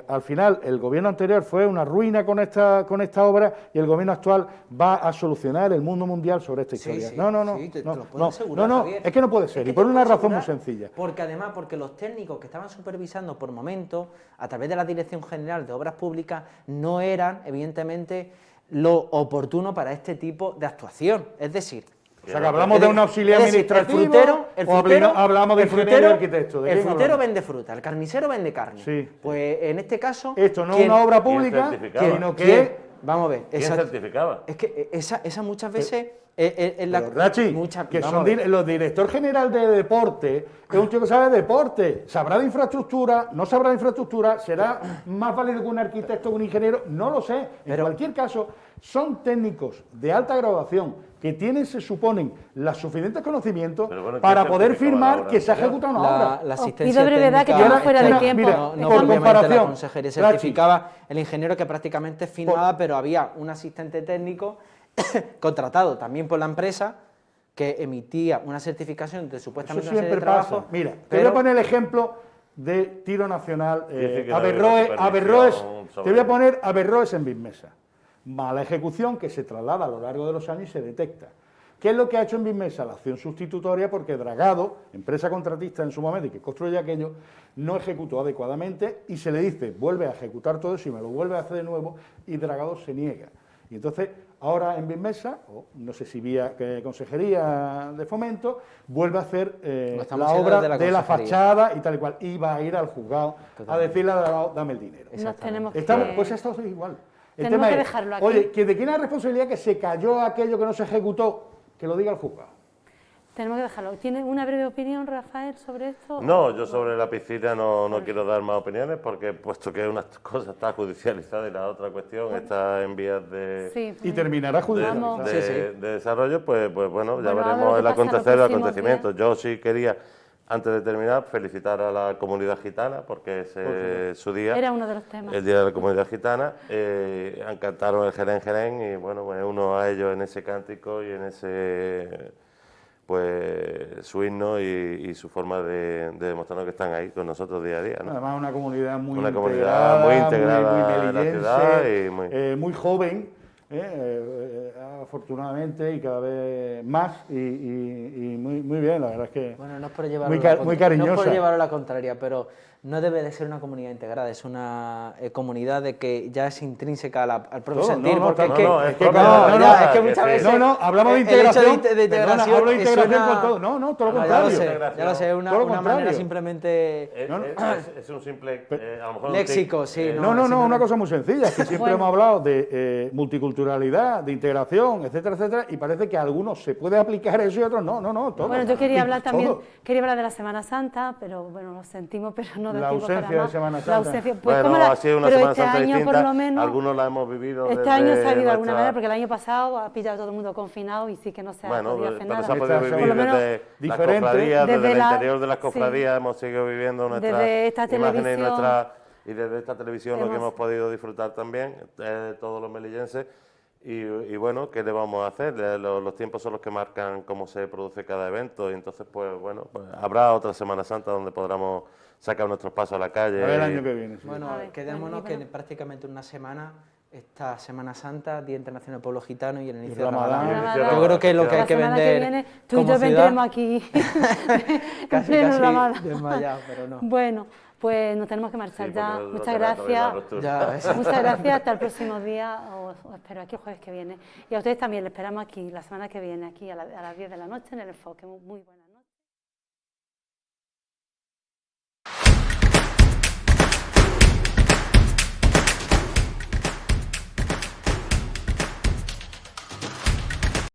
al final, el gobierno anterior fue una ruina con esta obra y el gobierno actual va a solucionar el mundo mundial sobre esta historia. Sí, no, es que no puede ser, y por una razón muy sencilla. Porque además, porque los técnicos que estaban supervisando por momentos, a través de la Dirección General de Obras Públicas, no eran, evidentemente, lo oportuno para este tipo de actuación. Es decir, o sea, que hablamos de un auxiliar administrativo, hablamos de ingeniero y arquitecto. El frutero vende fruta, el carnicero vende carne. Sí. Pues en este caso... Esto no es una obra pública, sino que... Vamos a ver. ¿Quién certificaba? Es que esa muchas veces Pero, Rachi, que vamos son a ver. los director general de deporte, es un tío que sabe de deporte, sabrá de infraestructura, no sabrá de infraestructura, será más válido que un arquitecto o un ingeniero, no lo sé. En cualquier caso, son técnicos de alta graduación que tienen, se suponen, los suficientes conocimientos bueno, para ¿qué poder certifica firmar una que se ha obra? ejecutado una obra. La Os asistencia pido brevedad, que técnica estamos fuera de mira, tiempo. mira, no, por propiamente comparación, la consejería Rachi. certificaba el ingeniero que prácticamente firmaba, pero había un asistente técnico contratado también por la empresa que emitía una certificación de Eso supuestamente una serie siempre de trabajo. pasa. Mira, te voy a poner el ejemplo de tiro nacional, Dice que no Averroes, había Averroes, supervisión te voy a sobre- poner Averroes en Bismesa. Mala ejecución que se traslada a lo largo de los años y se detecta. ¿Qué es lo que ha hecho en Bismesa? La acción sustitutoria, porque Dragado, empresa contratista en su momento y que construye aquello, no ejecutó adecuadamente y se le dice, vuelve a ejecutar todo eso y me lo vuelve a hacer de nuevo, y Dragado se niega. Y entonces, ahora en Bismesa, o no sé si vía Consejería de Fomento, vuelve a hacer estamos la haciendo obra desde de la Consejería. fachada y tal y cual, y va a ir al juzgado a decirle a Dragado, dame el dinero. Nos tenemos Pues esto es igual. El Tenemos tema que es, dejarlo aquí. oye, que de quién es la responsabilidad que se cayó aquello que no se ejecutó, que lo diga el juzgado. Tenemos que dejarlo. ¿Tiene una breve opinión, Rafael, sobre esto? No, yo sobre la piscina no quiero dar más opiniones porque puesto que una cosa está judicializada y la otra cuestión está en vías de, Sí, Y terminará de, judicializado. de- de desarrollo, pues bueno, ya Bueno, a ver lo veremos que el pasa en los acontecer, el próximos acontecimiento. Yo sí quería, antes de terminar, felicitar a la comunidad gitana porque es su día. era uno de los temas. El Día de la Comunidad Gitana, cantaron el Jerén Jerén y bueno, me uno a ellos en ese cántico y en ese, pues, su himno y su forma de demostrarnos que están ahí con nosotros día a día, ¿no? Además, una comunidad muy Una integrada, comunidad muy integrada muy en la melillense, ciudad y muy joven, afortunadamente, y cada vez más, y muy bien, la verdad es que Bueno, no es por llevarlo muy, a la muy no es cariñosa. por llevarlo a la contraria, pero no debe de ser una comunidad integrada, es una comunidad de que ya es intrínseca al propio Todo, sentir, no, porque no, es que, no, es que propia no, de la no, ciudad, es que que muchas sí. veces No, hablamos de el hecho integración. de integración, Hablo de es integración una- con todo. No, todo lo No, contrario. ya lo sé, es una Todo lo manera contrario. simplemente Es un simple, a lo mejor un léxico, tic, sí, No, simplemente- una cosa muy sencilla, es que siempre Bueno. hemos hablado de multiculturalidad, de integración, etcétera, etcétera, y parece que a algunos se puede aplicar eso y a otros no, todo. Bueno, yo quería hablar también, Todo. quería hablar de la Semana Santa, pero bueno, lo sentimos, pero no da La tiempo para ausencia de más. Semana La Santa. ausencia, pues, Bueno, ¿cómo la- ha sido una pero Semana este Santa año, distinta, por lo menos, algunos la hemos vivido este desde año se ha vivido de alguna nuestra- manera, porque el año pasado ha pillado a todo el mundo confinado y sí que no se ha Bueno, podido hacer pero nada. se ha Esta podido semana- vivir Por lo menos desde las diferente. cofradías, Desde desde el la- interior de las sí. cofradías hemos seguido viviendo nuestras Desde esta imágenes televisión y desde esta televisión lo que hemos- hemos podido disfrutar también, todos los melillenses. Y bueno, ¿qué le vamos a hacer? Los tiempos son los que marcan cómo se produce cada evento y entonces pues bueno, pues habrá otra Semana Santa donde podamos sacar nuestros pasos a la calle. A ver el año que viene. Sí. Bueno, A ver, quedémonos bueno, y que prácticamente una semana, esta Semana Santa, Día Internacional del Pueblo Gitano y el inicio de Ramadán. Ramadán. Ramadán. Yo creo que es lo que hay la que semana vender que viene tú y como yo ciudad. vendremos aquí Casi, pleno casi Ramadán. desmayado, pero no. Bueno, pues nos tenemos que marchar Sí, ya. porque Muchas no te da todavía la gracias. ruptura. Ya ves. Muchas gracias, hasta el próximo día, os espero aquí el jueves que viene. Y a ustedes también, les esperamos aquí la semana que viene, aquí a las 10 de la noche en el Enfoque. Muy buenas.